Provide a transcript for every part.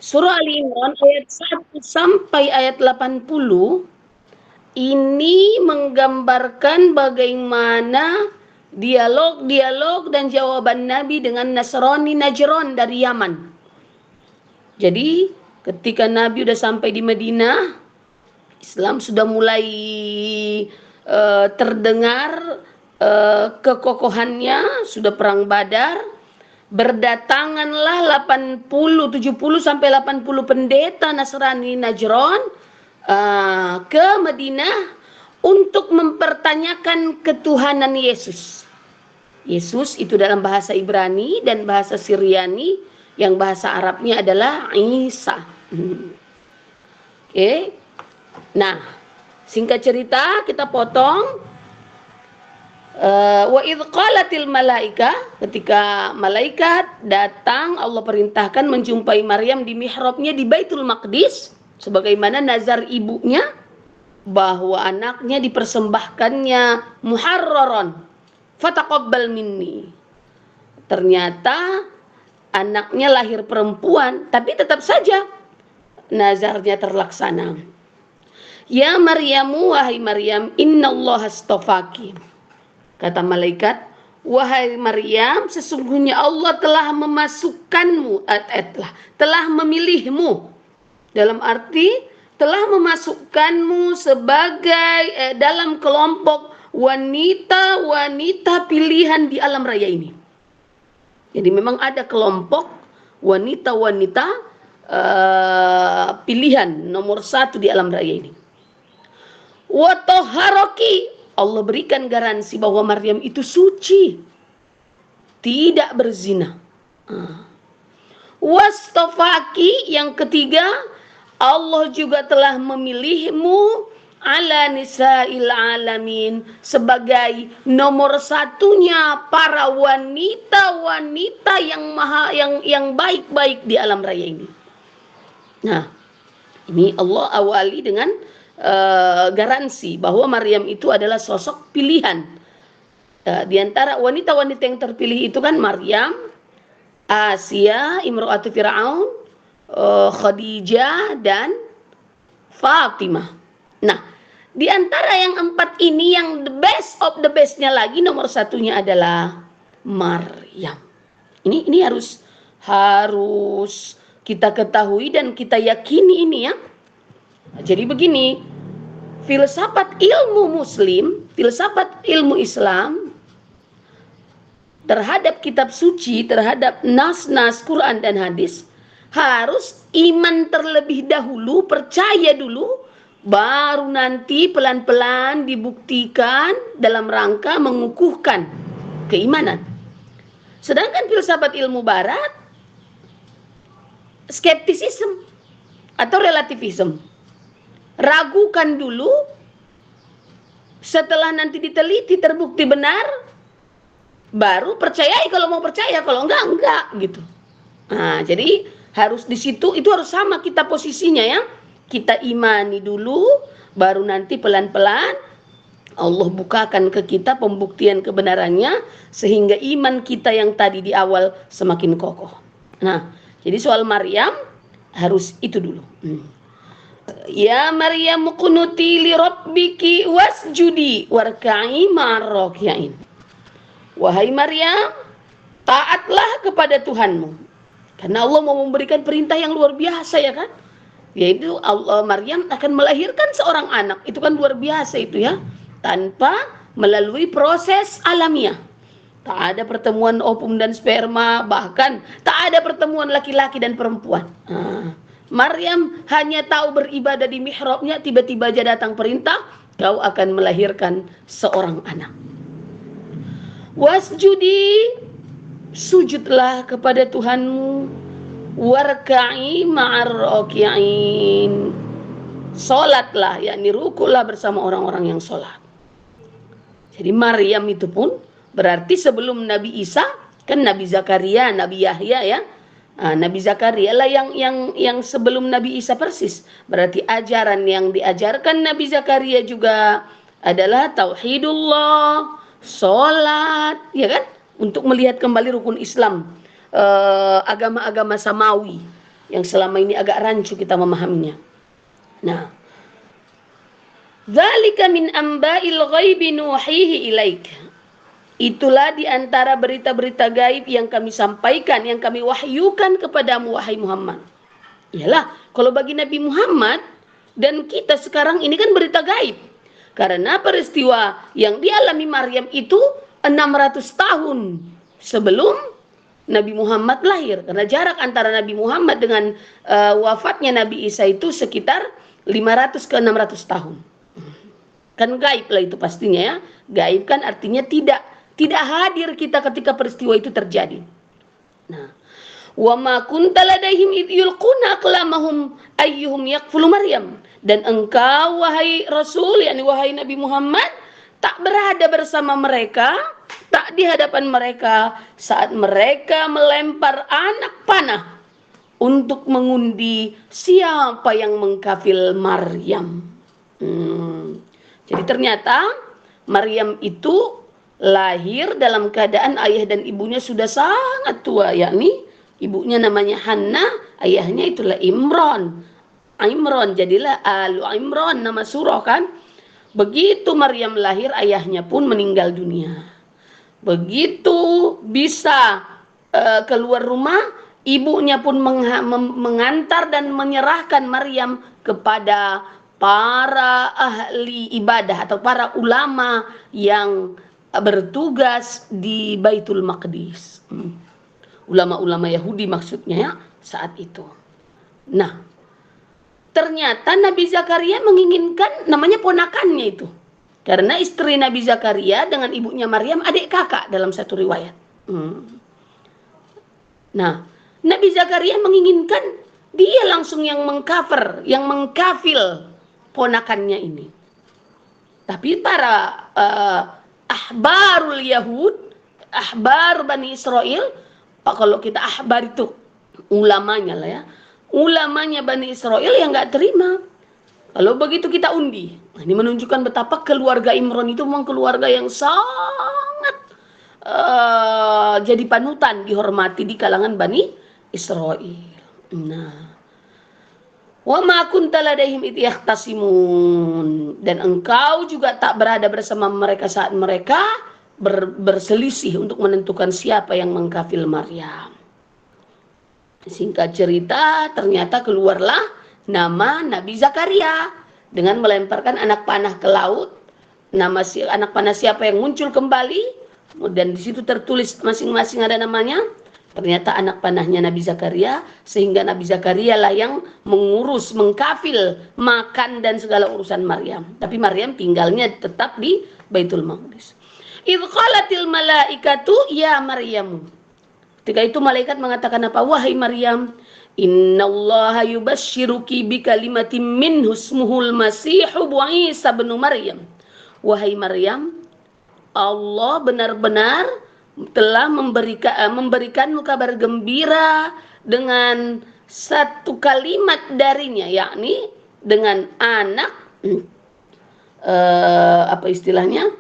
Surah Ali Imran ayat 1 sampai ayat 80 ini menggambarkan bagaimana dialog-dialog dan jawaban Nabi dengan Nasrani Najran dari Yaman. Jadi ketika Nabi udah sampai di Madinah, Islam sudah mulai terdengar kekokohannya, sudah perang Badar. Berdatanganlah 80, 70 sampai 80 pendeta Nasrani Najran ke Madinah untuk mempertanyakan ketuhanan Yesus. Yesus itu dalam bahasa Ibrani dan bahasa Syriani, yang bahasa Arabnya adalah Isa. Oke. Nah, singkat cerita kita potong. Wa idh qalatil malaika, ketika malaikat datang, Allah perintahkan menjumpai Maryam di mihrabnya di Baitul Maqdis sebagaimana nazar ibunya bahwa anaknya dipersembahkannya muharraran fataqabbal minni. Ternyata anaknya lahir perempuan, tapi tetap saja nazarnya terlaksana. Ya Maryamu, wahai Maryam, innallaha astafaki. Kata malaikat, wahai Maryam, sesungguhnya Allah telah memasukkanmu, telah memilihmu. Dalam arti, telah memasukkanmu sebagai dalam kelompok wanita-wanita pilihan di alam raya ini. Jadi memang ada kelompok wanita-wanita pilihan nomor 1 di alam raya ini. Wa tahharaki, Allah berikan garansi bahwa Maryam itu suci, tidak berzina. Wastafaki, yang ketiga, Allah juga telah memilihmu ala nisa'il alamin sebagai nomor satunya para wanita-wanita yang baik-baik di alam raya ini. Nah, ini Allah awali dengan garansi bahwa Maryam itu adalah sosok pilihan. Di antara wanita-wanita yang terpilih itu kan Maryam, Asia, Imra'atu Fir'aun, Khadijah, dan Fatimah. Nah, di antara yang 4 ini yang the best of the bestnya lagi, nomor satunya adalah Maryam. Ini harus kita ketahui dan kita yakini ini ya. Jadi begini, filsafat ilmu Muslim, filsafat ilmu Islam terhadap kitab suci, terhadap nas-nas Quran dan hadis, harus iman terlebih dahulu, percaya dulu, baru nanti pelan-pelan dibuktikan dalam rangka mengukuhkan keimanan. Sedangkan filsafat ilmu barat, skeptisisme atau relativisme. Ragukan dulu, setelah nanti diteliti terbukti benar, baru percayai kalau mau percaya, kalau enggak gitu. Nah, jadi harus di situ, itu harus sama kita posisinya ya. Kita imani dulu, baru nanti pelan-pelan Allah bukakan ke kita pembuktian kebenarannya, sehingga iman kita yang tadi di awal semakin kokoh. Nah, jadi soal Maryam harus itu dulu. Ya Maryam qunuti li rabbiki wasjudi warka'i ma'ar-raki'in. Wahai Maryam, taatlah kepada Tuhanmu. Karena Allah mau memberikan perintah yang luar biasa ya kan? Yaitu Maryam akan melahirkan seorang anak. Itu kan luar biasa itu ya. Tanpa melalui proses alamiah. Tak ada pertemuan ovum dan sperma, bahkan tak ada pertemuan laki-laki dan perempuan. Maryam hanya tahu beribadah di mihrabnya, tiba-tiba aja datang perintah, kau akan melahirkan seorang anak. Wasjudi, sujudlah kepada Tuhanmu, warka'i ma'ar-raki'in, salatlah, yakni rukulah bersama orang-orang yang salat. Jadi Maryam itu pun berarti sebelum Nabi Isa, kan Nabi Zakaria, Nabi Yahya ya. Nabi Zakaria lah yang sebelum Nabi Isa persis. Berarti ajaran yang diajarkan Nabi Zakaria juga adalah tauhidullah, salat, ya kan? Untuk melihat kembali rukun Islam, agama-agama samawi. yang selama ini agak rancu kita memahaminya. Nah, dzalika min amba'il ghaibi nuhihi ilaik. Itulah di antara berita-berita gaib yang kami sampaikan, yang kami wahyukan kepadamu wahai Muhammad. Iyalah, kalau bagi Nabi Muhammad dan kita sekarang ini kan berita gaib. Karena peristiwa yang dialami Maryam itu 600 tahun sebelum Nabi Muhammad lahir. Karena jarak antara Nabi Muhammad dengan wafatnya Nabi Isa itu sekitar 500 ke 600 tahun. Kan gaib lah itu pastinya ya. Gaib kan artinya tidak hadir kita ketika peristiwa itu terjadi. Nah, wa ma kunta ladaihim id yulquna aqlamahum ayyuhum yakfulu Maryam. Dan engkau wahai Rasul, yakni wahai Nabi Muhammad, tak berada bersama mereka, tak di hadapan mereka saat mereka melempar anak panah untuk mengundi siapa yang mengkafil Maryam. Jadi ternyata Maryam itu lahir dalam keadaan ayah dan ibunya sudah sangat tua, yakni ibunya namanya Hanna, ayahnya itulah Imran. Jadilah Alu Imran nama surah kan. Begitu Maryam lahir, ayahnya pun meninggal dunia. Begitu bisa keluar rumah, ibunya pun mengantar dan menyerahkan Maryam kepada para ahli ibadah atau para ulama yang bertugas di Baitul Maqdis. Ulama-ulama Yahudi maksudnya ya, saat itu. Nah, ternyata Nabi Zakaria menginginkan namanya ponakannya itu. Karena istri Nabi Zakaria dengan ibunya Maryam adik kakak dalam satu riwayat. Nah, Nabi Zakaria menginginkan dia langsung yang mengkafir, yang mengkafil ponakannya ini. Tapi para ahbarul Yahud, ahbar Bani Israel, kalau kita ahbar itu ulamanya lah ya, ulamanya Bani Israel yang nggak terima. Kalau begitu kita undi. Nah, ini menunjukkan betapa keluarga Imran itu memang keluarga yang sangat jadi panutan, dihormati di kalangan Bani Israel. Nah, wa ma kunta ladaihim id yahtasimun, dan engkau juga tak berada bersama mereka saat mereka berselisih untuk menentukan siapa yang mengkafil Maryam. Singkat cerita, ternyata keluarlah nama Nabi Zakaria dengan melemparkan anak panah ke laut. Nama anak panah siapa yang muncul kembali, dan di situ tertulis masing-masing ada namanya. Ternyata anak panahnya Nabi Zakaria, sehingga Nabi Zakaria lah yang mengurus, mengkafil, makan dan segala urusan Maryam. Tapi Maryam tinggalnya tetap di Baitul Maqdis. Idz qalatil malaikatu ya Maryamu. Ketika itu malaikat mengatakan apa? Wahai Maryam, innallaha yubasyshiruki bikalimatin minhu ismuhul Masihu Isa bin Maryam. Wahai Maryam, Allah benar-benar telah memberikanmu kabar gembira dengan satu kalimat darinya, yakni dengan anak apa istilahnya?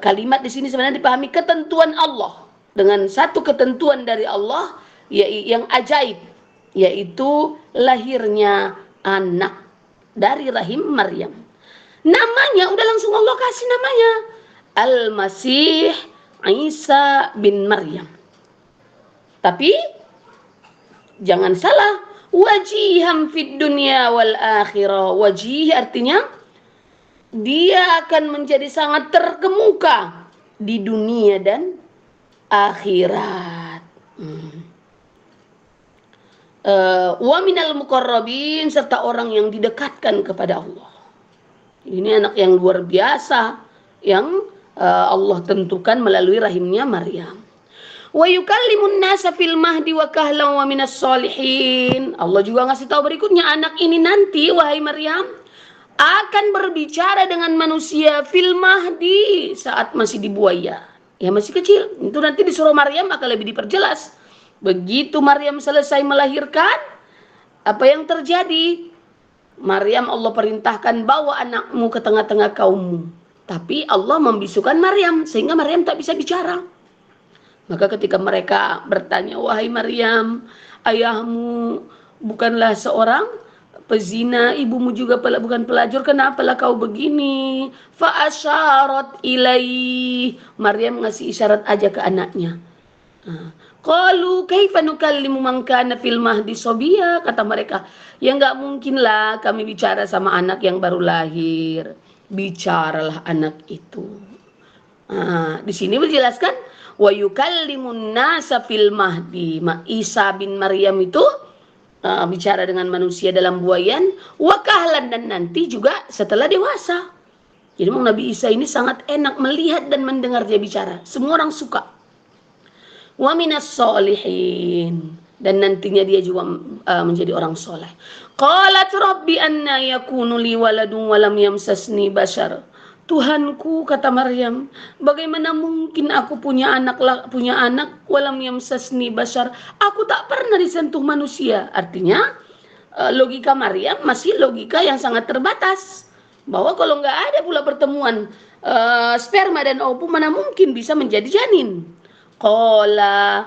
Kalimat di sini sebenarnya dipahami ketentuan Allah, dengan satu ketentuan dari Allah yang ajaib, yaitu lahirnya anak dari rahim Maryam. Namanya udah langsung Allah kasih namanya Al-Masih Isa bin Maryam. Tapi jangan salah, wajiham fid dunya wal akhirah. Wajih artinya dia akan menjadi sangat terkemuka di dunia dan akhirat. Wa minal muqarrabin, serta orang yang didekatkan kepada Allah. Ini anak yang luar biasa yang Allah tentukan melalui rahimnya Maryam. Wa yukallimun nasa fil mahdi wa kahlan wa minas solihin. Allah juga ngasih tahu berikutnya, anak ini nanti wahai Maryam akan berbicara dengan manusia fil mahdi, saat masih di buaya. Ya masih kecil. Itu nanti di surah Maryam akan lebih diperjelas. Begitu Maryam selesai melahirkan, apa yang terjadi? Maryam Allah perintahkan, bawa anakmu ke tengah-tengah kaummu. Tapi Allah membisukan Maryam sehingga Maryam tak bisa bicara. Maka ketika mereka bertanya, wahai Maryam, ayahmu bukanlah seorang pezina, ibumu juga bukan pelacur, kenapalah kau begini? Fa asyarat ilaih. Maryam ngasih isyarat aja ke anaknya. Qalu kaifa nukallimu man kana fil mahdi sobia, kata mereka, ya enggak mungkin lah kami bicara sama anak yang baru lahir. Bicaralah anak itu. Di sini dijelaskan wa yukallimun nasa fil mahdi. Isa bin Maryam itu bicara dengan manusia dalam buayan, wa kahlan, dan nanti juga setelah dewasa. Jadi Nabi Isa ini sangat enak melihat dan mendengar dia bicara. Semua orang suka. Wa minas solihin, dan nantinya dia juga menjadi orang soleh. Qalat rabbi anna yakunu li waladun wa lam yamsasni bashar. Tuhanku, kata Maryam, bagaimana mungkin aku punya anak walam yamsasni bashar, aku tak pernah disentuh manusia. Artinya logika Maryam masih logika yang sangat terbatas, bahwa kalau nggak ada pula pertemuan sperma dan ovum, mana mungkin bisa menjadi janin. Qala,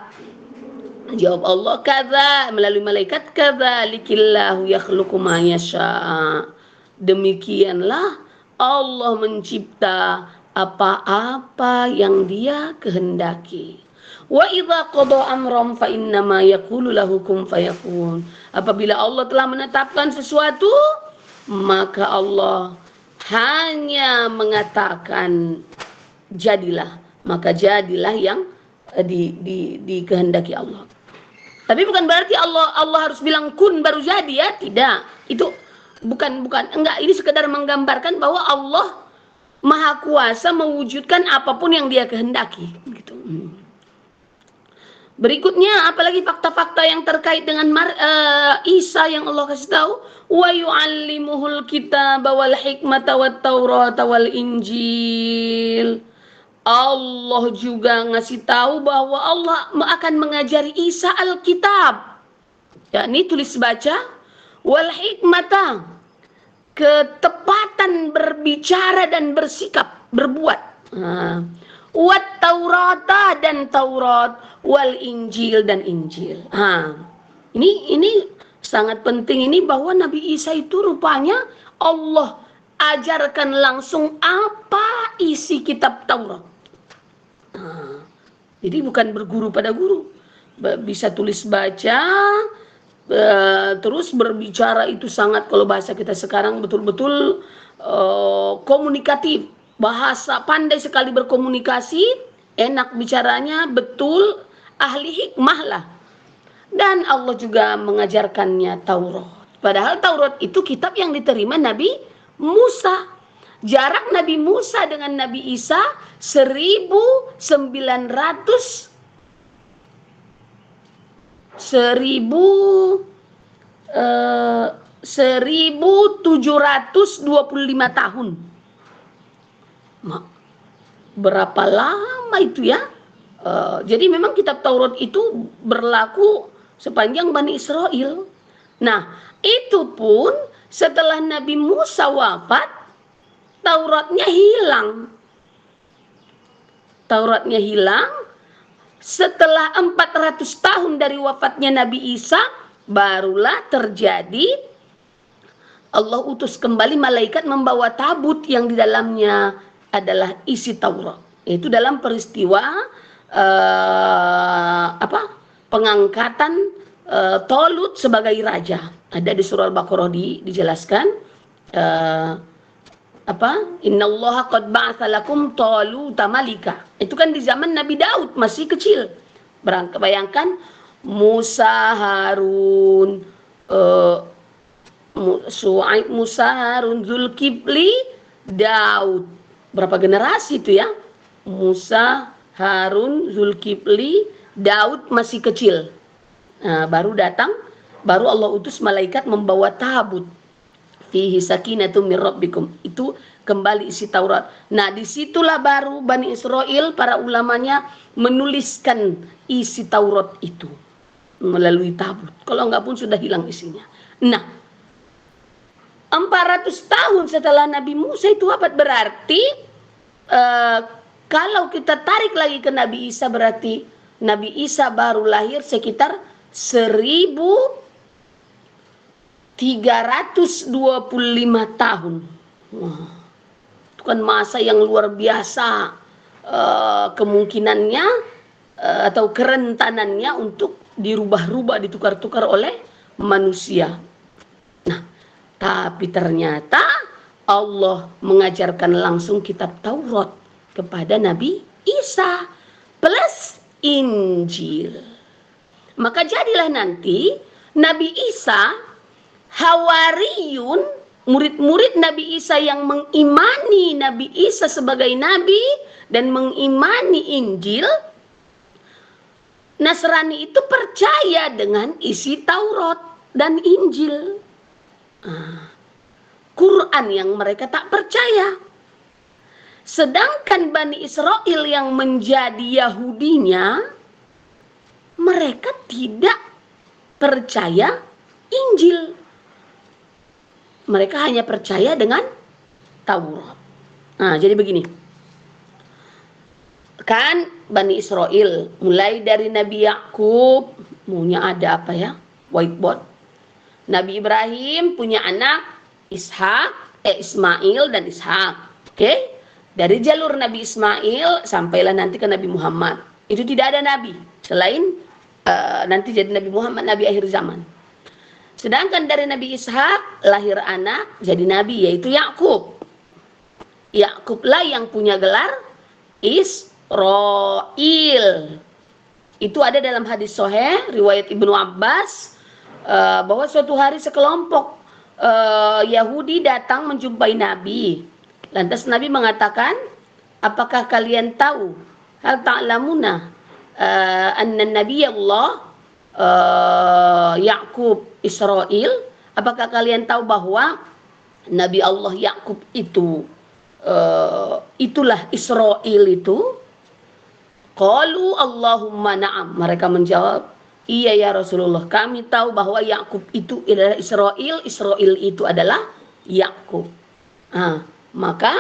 jawab Allah, kadza, melalui malaikat, kadzalikillahu yakhluqu ma yasha. Demikianlah Allah mencipta apa-apa yang Dia kehendaki. Wa idza qada amran fa innama yaqulu lahu kun fayakun. Apabila Allah telah menetapkan sesuatu, maka Allah hanya mengatakan jadilah, maka jadilah yang dikehendaki Allah. Tapi bukan berarti Allah harus bilang kun baru jadi, ya, tidak. Itu bukan enggak, ini sekedar menggambarkan bahwa Allah Maha Kuasa mewujudkan apapun yang Dia kehendaki, gitu. Berikutnya, apalagi fakta-fakta yang terkait dengan Isa yang Allah kasih tahu, wa yu'allimuhul kitaba wal hikmata wat taurata wal injil. Allah juga ngasih tahu bahwa Allah akan mengajari Isa Alkitab, yakni tulis baca, wal hikmata, ketepatan berbicara dan bersikap, berbuat, wat taurata, dan Taurat, wal injil, dan Injil. Ini sangat penting ini, bahwa Nabi Isa itu rupanya Allah ajarkan langsung apa isi kitab Taurat. Jadi bukan berguru pada guru, bisa tulis baca, terus berbicara itu sangat, kalau bahasa kita sekarang betul-betul komunikatif, bahasa, pandai sekali berkomunikasi, enak bicaranya, betul, ahli hikmah lah. Dan Allah juga mengajarkannya Taurat. Padahal Taurat itu kitab yang diterima Nabi Musa. Jarak Nabi Musa dengan Nabi Isa 1725 tahun. Berapa lama itu, ya? Jadi memang kitab Taurat itu berlaku sepanjang Bani Israel. Nah, itu pun setelah Nabi Musa wafat, Tauratnya hilang. Tauratnya hilang. Setelah 400 tahun dari wafatnya Nabi Isa, barulah terjadi Allah utus kembali malaikat membawa tabut yang di dalamnya adalah isi Taurat. Itu dalam peristiwa pengangkatan Tolut sebagai raja. Ada di surah Al-Baqarah dijelaskan. Innallaha qad ba'atsa lakum Taluta malika. Itu kan di zaman Nabi Daud masih kecil. Bayangkan Musa, Harun, Musa, Harun, Zulkifli, Daud. Berapa generasi itu, ya? Musa, Harun, Zulkifli, Daud masih kecil. Baru Allah utus malaikat membawa tabut. Fihi sakinatum min rabbikum. Itu kembali isi Taurat. Nah, disitulah baru Bani Israel, para ulamanya, menuliskan isi Taurat itu melalui tabut. Kalau enggak pun sudah hilang isinya. Nah, 400 tahun setelah Nabi Musa itu wafat, berarti kalau kita tarik lagi ke Nabi Isa, berarti Nabi Isa baru lahir sekitar 1400 325 tahun. Wah, itu kan masa yang luar biasa. Kemungkinannya atau kerentanannya untuk dirubah-rubah, ditukar-tukar oleh manusia. Nah, tapi ternyata Allah mengajarkan langsung kitab Taurat kepada Nabi Isa plus Injil. Maka jadilah nanti Nabi Isa, Hawariyun, murid-murid Nabi Isa yang mengimani Nabi Isa sebagai Nabi dan mengimani Injil. Nasrani itu percaya dengan isi Taurat dan Injil. Quran yang mereka tak percaya. Sedangkan Bani Israel yang menjadi Yahudinya, mereka tidak percaya Injil. Mereka hanya percaya dengan Taurat. Nah, jadi begini. Kan Bani Israel, mulai dari Nabi Yakub, maunya ada apa ya? Whiteboard. Nabi Ibrahim punya anak Ismail dan Ishak. Oke? Dari jalur Nabi Ismail sampailah nanti ke Nabi Muhammad. Itu tidak ada nabi selain nanti jadi Nabi Muhammad, nabi akhir zaman. Sedangkan dari Nabi Ishak lahir anak jadi nabi, yaitu Yakub. Yakublah yang punya gelar Israel. Itu ada dalam hadis sahih riwayat Ibnu Abbas bahwa suatu hari sekelompok Yahudi datang menjumpai Nabi. Lantas Nabi mengatakan, apakah kalian tahu, hal ta'lamuna anna nabiyallah Yakub Israel, apakah kalian tahu bahwa Nabi Allah Yakub itu itulah Israel itu? Qalu Allahumma na'am. Mereka menjawab, iya ya Rasulullah, kami tahu bahwa Yakub itu adalah Israel, Israel itu adalah Yakub. Maka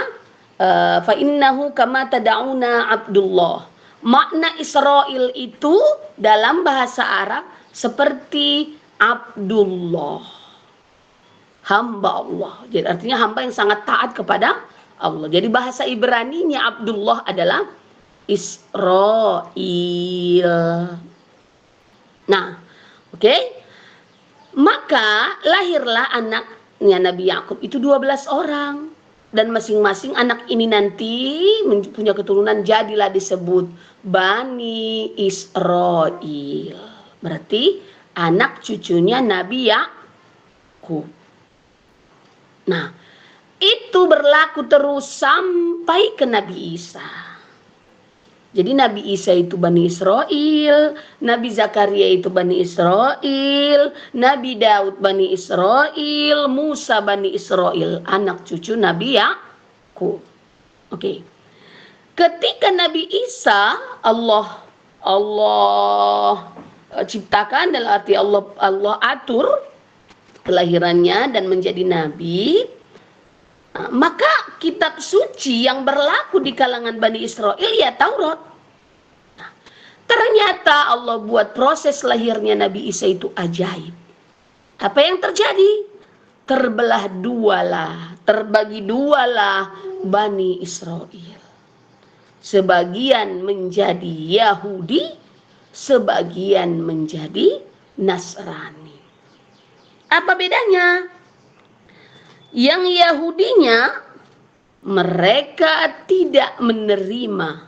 fa innahu kama tad'una Abdullah. Makna Israel itu dalam bahasa Arab seperti Abdullah, hamba Allah. Jadi artinya hamba yang sangat taat kepada Allah. Jadi bahasa Ibraninya Abdullah adalah Israel. Nah, oke. Maka lahirlah anaknya Nabi Yakub itu 12 orang. Dan masing-masing anak ini nanti punya keturunan, jadilah disebut Bani Israel. Berarti anak cucunya Nabi Yakub. Nah, itu berlaku terus sampai ke Nabi Isa. Jadi Nabi Isa itu Bani Israel, Nabi Zakaria itu Bani Israel, Nabi Daud Bani Israel, Musa Bani Israel, anak cucu Nabi Yakub. Oke. Ketika Nabi Isa Allah ciptakan, dalam arti Allah atur kelahirannya dan menjadi nabi, maka kitab suci yang berlaku di kalangan Bani Israel ya Taurat. Ternyata Allah buat proses lahirnya Nabi Isa itu ajaib. Apa yang terjadi? Terbagi dualah Bani Israel. Sebagian menjadi Yahudi, sebagian menjadi Nasrani. Apa bedanya? Yang Yahudinya mereka tidak menerima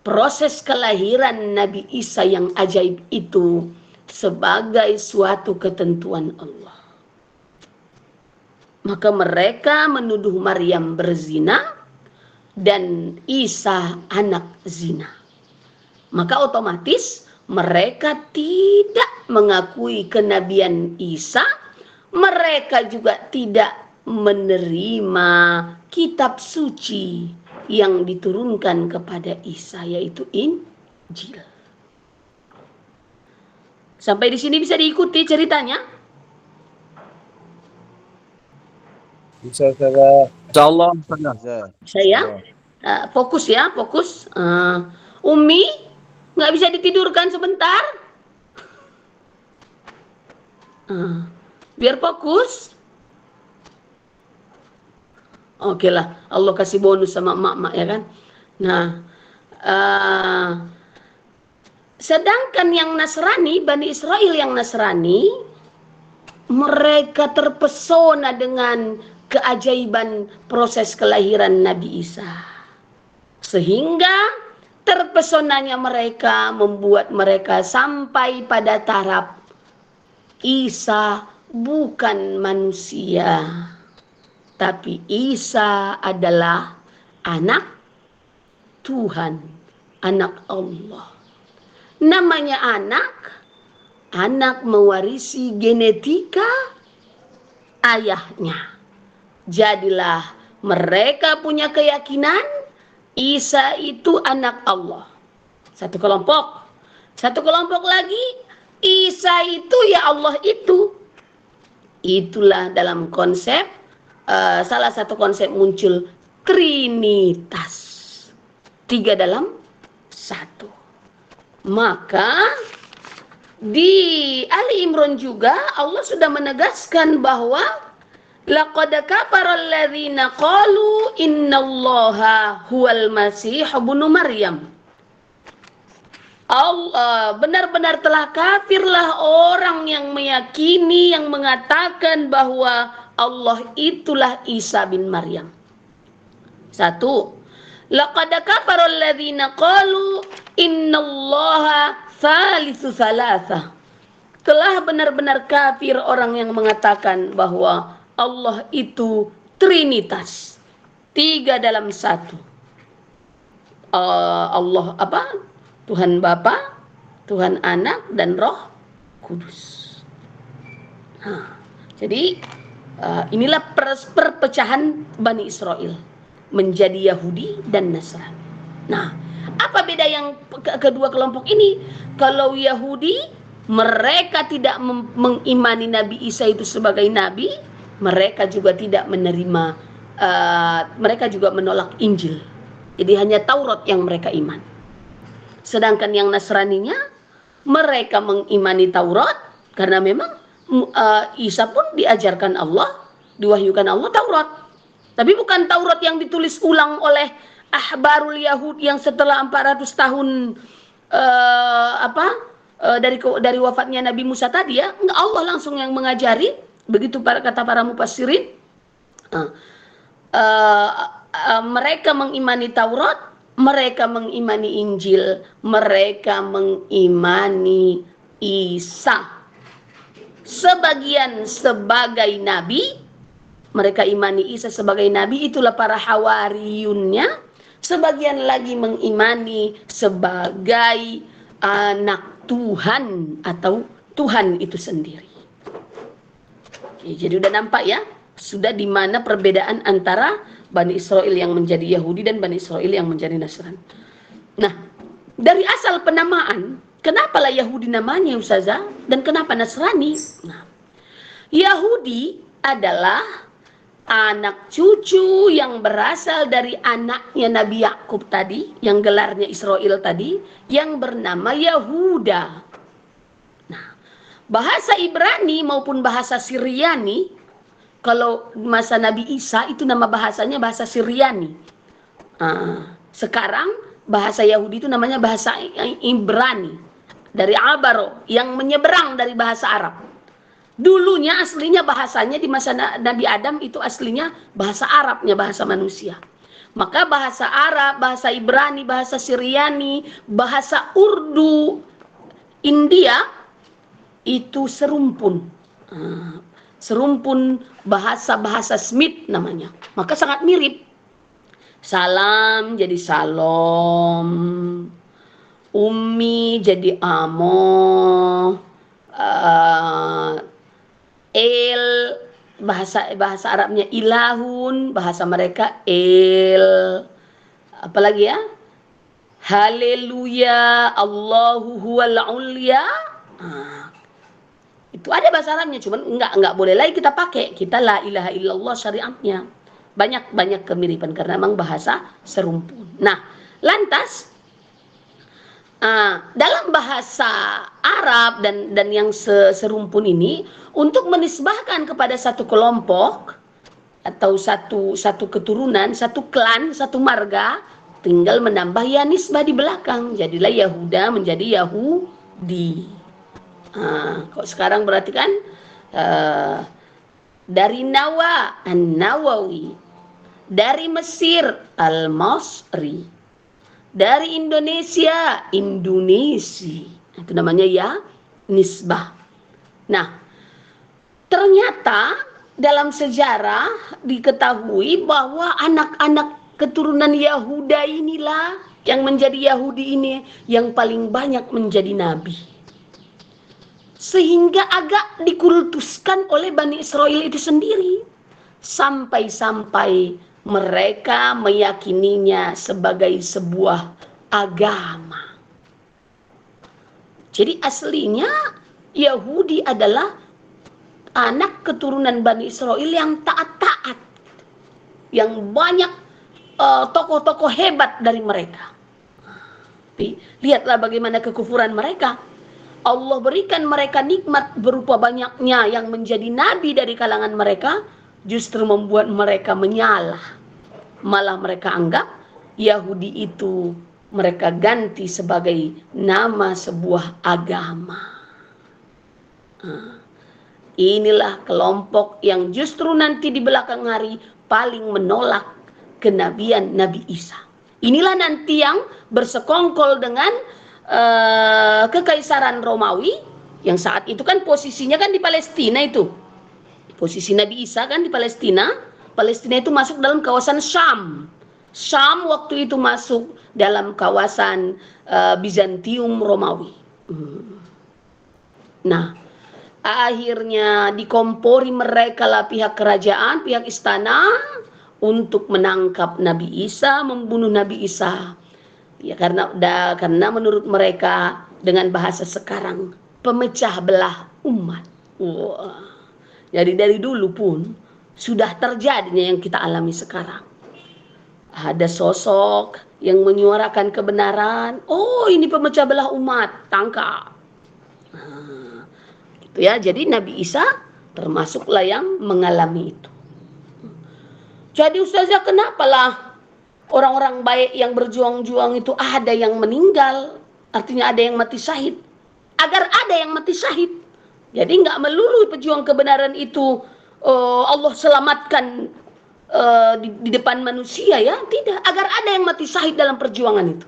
proses kelahiran Nabi Isa yang ajaib itu sebagai suatu ketentuan Allah. Maka mereka menuduh Maryam berzina dan Isa anak zina. Maka otomatis mereka tidak mengakui kenabian Isa. Mereka juga tidak menerima kitab suci yang diturunkan kepada Isa, yaitu Injil. Sampai di sini bisa diikuti ceritanya? Bisa saya. Insyaallah. Saya fokus ya, fokus. Umi, nggak bisa ditidurkan sebentar? Biar fokus. Oke lah, Allah kasih bonus sama emak-emak ya kan. Nah, sedangkan yang Nasrani, Bani Israel yang Nasrani, mereka terpesona dengan keajaiban proses kelahiran Nabi Isa. Sehingga terpesonanya mereka membuat mereka sampai pada taraf Isa bukan manusia, tapi Isa adalah anak Tuhan, anak Allah. Namanya anak mewarisi genetika ayahnya. Jadilah mereka punya keyakinan Isa itu anak Allah. Satu kelompok. Satu kelompok lagi, Isa itu ya Allah itu. Itulah dalam konsep, salah satu konsep muncul Trinitas. 3 dalam 1. Maka di Ali Imran juga Allah sudah menegaskan bahwa laqad kafara alladzina qalu innallaha huwal masih ibnu Maryam. Allah benar-benar telah kafirlah orang yang meyakini, yang mengatakan bahwa Allah itulah Isa bin Maryam. 1. Laqad kafara alladzina qalu innallaha tsalitsu tsalatsa. Telah benar-benar kafir orang yang mengatakan bahwa Allah itu Trinitas. 3 dalam 1. Allah apa? Tuhan Bapa, Tuhan Anak, dan Roh Kudus. Nah, jadi inilah perpecahan Bani Israel menjadi Yahudi dan Nasrani. Nah, apa beda yang kedua kelompok ini? Kalau Yahudi, mereka tidak mengimani Nabi Isa itu sebagai nabi, mereka juga tidak menerima, mereka juga menolak Injil. Jadi hanya Taurat yang mereka iman. Sedangkan yang Nasraninya, mereka mengimani Taurat karena memang Isa pun diajarkan Allah, diwahyukan Allah Taurat. Tapi bukan Taurat yang ditulis ulang oleh ahbarul Yahud yang setelah 400 tahun dari wafatnya Nabi Musa tadi ya. Enggak, Allah langsung yang mengajari, begitu kata para mufassirin. Mereka mengimani Taurat, mereka mengimani Injil, mereka mengimani Isa. Sebagian sebagai nabi, mereka imani Isa sebagai nabi, itulah para hawariyunnya. Sebagian lagi mengimani sebagai anak Tuhan atau Tuhan itu sendiri. Oke, jadi udah nampak ya, sudah di mana perbedaan antara Bani Israel yang menjadi Yahudi dan Bani Israel yang menjadi Nasrani. Nah, dari asal penamaan, kenapalah Yahudi namanya Ustazah dan kenapa Nasrani? Nah, Yahudi adalah anak cucu yang berasal dari anaknya Nabi Yakub tadi, yang gelarnya Israel tadi, yang bernama Yahuda. Nah, bahasa Ibrani maupun bahasa Syriani, kalau masa Nabi Isa itu nama bahasanya bahasa Syriani. Sekarang bahasa Yahudi itu namanya bahasa Ibrani. Dari Abaro, yang menyeberang dari bahasa Arab. Dulunya aslinya bahasanya di masa Nabi Adam itu aslinya bahasa Arabnya, bahasa manusia. Maka bahasa Arab, bahasa Ibrani, bahasa Syriani, bahasa Urdu, India itu serumpun. Serumpun bahasa-bahasa Smith namanya. Maka sangat mirip. Salam jadi salom. Ummi jadi amo. El bahasa Arabnya ilahun, bahasa mereka el. Apalagi ya? Haleluya, Allahu huwal ulya. Itu ada bahasa Arabnya, cuman enggak boleh lagi kita pakai. Kita la ilaha illallah syariatnya. Banyak kemiripan karena memang bahasa serumpun. Nah, lantas Dalam bahasa Arab dan yang serumpun ini, untuk menisbahkan kepada satu kelompok atau satu keturunan, satu klan, satu marga, tinggal menambah ya nisbah di belakang. Jadilah Yahuda menjadi Yahudi. Kok sekarang berarti kan dari Nawa, An-Nawawi, dari Mesir, Al-Masri, dari Indonesia, Indonesi. Itu namanya ya nisbah. Nah, ternyata dalam sejarah diketahui bahwa anak-anak keturunan Yahuda inilah yang menjadi Yahudi ini yang paling banyak menjadi nabi. Sehingga agak dikultuskan oleh Bani Israel itu sendiri. Sampai-sampai mereka meyakininya sebagai sebuah agama. Jadi aslinya Yahudi adalah anak keturunan Bani Israel yang taat-taat. Yang banyak tokoh-tokoh hebat dari mereka. Tapi lihatlah bagaimana kekufuran mereka. Allah berikan mereka nikmat berupa banyaknya yang menjadi nabi dari kalangan mereka, justru membuat mereka menyalah. Malah mereka anggap Yahudi itu mereka ganti sebagai nama sebuah agama. Inilah kelompok yang justru nanti di belakang hari paling menolak kenabian Nabi Isa. Inilah nanti yang bersekongkol dengan kekaisaran Romawi yang saat itu kan posisinya kan di Palestina itu. Posisi Nabi Isa kan di Palestina. Palestina itu masuk dalam kawasan Syam. Syam waktu itu masuk dalam kawasan Bizantium Romawi. Nah, akhirnya dikompori mereka lah pihak kerajaan, pihak istana untuk menangkap Nabi Isa, membunuh Nabi Isa. Ya karena menurut mereka dengan bahasa sekarang pemecah belah umat. Wah. Jadi dari dulu pun sudah terjadinya yang kita alami sekarang. Ada sosok yang menyuarakan kebenaran. Oh, ini pemecah belah umat, tangkap. Gitu ya. Jadi Nabi Isa termasuklah yang mengalami itu. Jadi Ustazah, kenapalah orang-orang baik yang berjuang-juang itu ada yang meninggal, artinya ada yang mati syahid. Agar ada yang mati syahid. Jadi nggak melulu pejuang kebenaran itu Allah selamatkan di depan manusia ya, tidak. Agar ada yang mati syahid dalam perjuangan itu.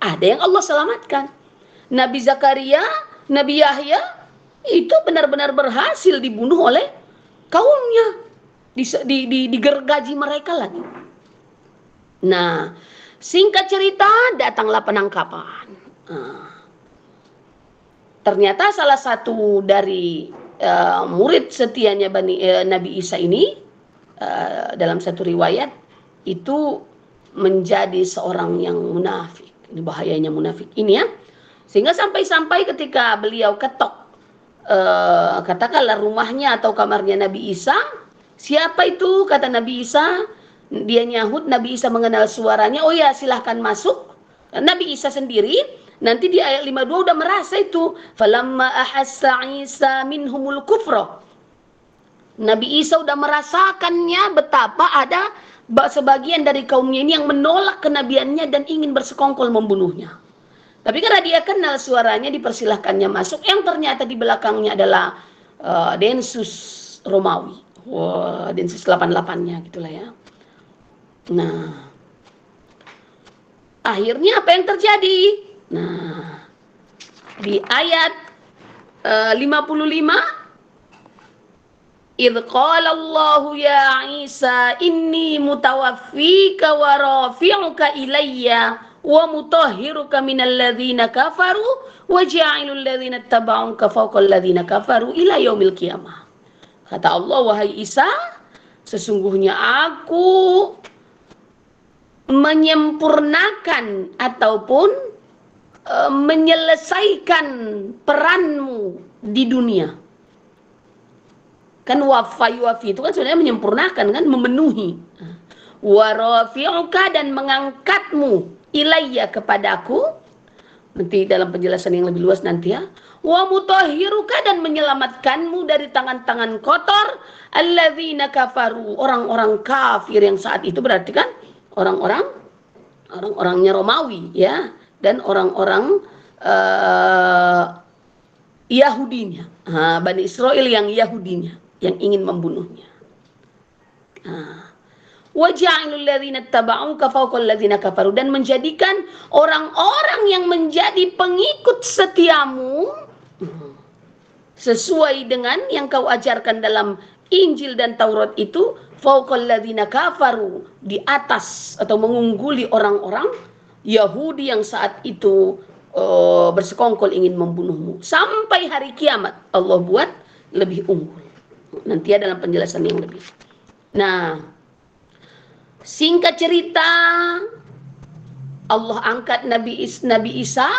Ada yang Allah selamatkan. Nabi Zakaria, Nabi Yahya itu benar-benar berhasil dibunuh oleh kaumnya, digergaji mereka lagi. Nah, singkat cerita, datanglah penangkapan. Ternyata salah satu dari murid setianya Nabi Isa ini, dalam satu riwayat, itu menjadi seorang yang munafik. Ini bahayanya munafik ini ya. Sehingga sampai-sampai ketika beliau ketok, katakanlah rumahnya atau kamarnya Nabi Isa, siapa itu? Kata Nabi Isa. Dia nyahut, Nabi Isa mengenal suaranya. Oh ya, silahkan masuk. Nabi Isa sendiri nanti di ayat 52 udah merasa itu. Falamma ahassa Isa minhumul kufra. Nabi Isa udah merasakannya betapa ada sebagian dari kaumnya ini yang menolak kenabiannya dan ingin bersekongkol membunuhnya. Tapi karena dia kenal suaranya, dipersilahkannya masuk. Yang ternyata di belakangnya adalah Densus Romawi. Wah, Densus 88-nya gitulah ya. Nah, akhirnya apa yang terjadi? Nah, di ayat 55, idh qala Allahu ya Isa inni mutawaffika wa rafi'uka ilayya wa mutahhiruka minal ladzina kafaru wa ja'ilul ladzina ittaba'uka fawqal ladzina kafaru ila yaumil qiyamah. Kata Allah, wahai Isa, sesungguhnya aku menyempurnakan ataupun menyelesaikan peranmu di dunia. Kan wafi itu kan sebenarnya menyempurnakan kan, memenuhi. Wa rafi'uka dan mengangkatmu ilayya kepadaku, Nanti dalam penjelasan yang lebih luas nanti ya. Wa mutahhiruka, dan menyelamatkanmu dari tangan-tangan kotor alladzina kafaru, orang-orang kafir yang saat itu berarti kan orang-orangnya Romawi ya, dan orang-orang Yahudinya, Bani Israel yang Yahudinya yang ingin membunuhnya. Wa ja'alul ladzina tabauka fawqal ladzina kafaru, dan menjadikan orang-orang yang menjadi pengikut setiamu sesuai dengan yang kau ajarkan dalam Injil dan Taurat itu, fawqal ladzina kafaru, di atas atau mengungguli orang-orang Yahudi yang saat itu bersekongkol ingin membunuhmu. Sampai hari kiamat Allah buat lebih unggul. Nanti ada dalam penjelasan yang lebih. Nah, singkat cerita, Allah angkat Nabi Isa.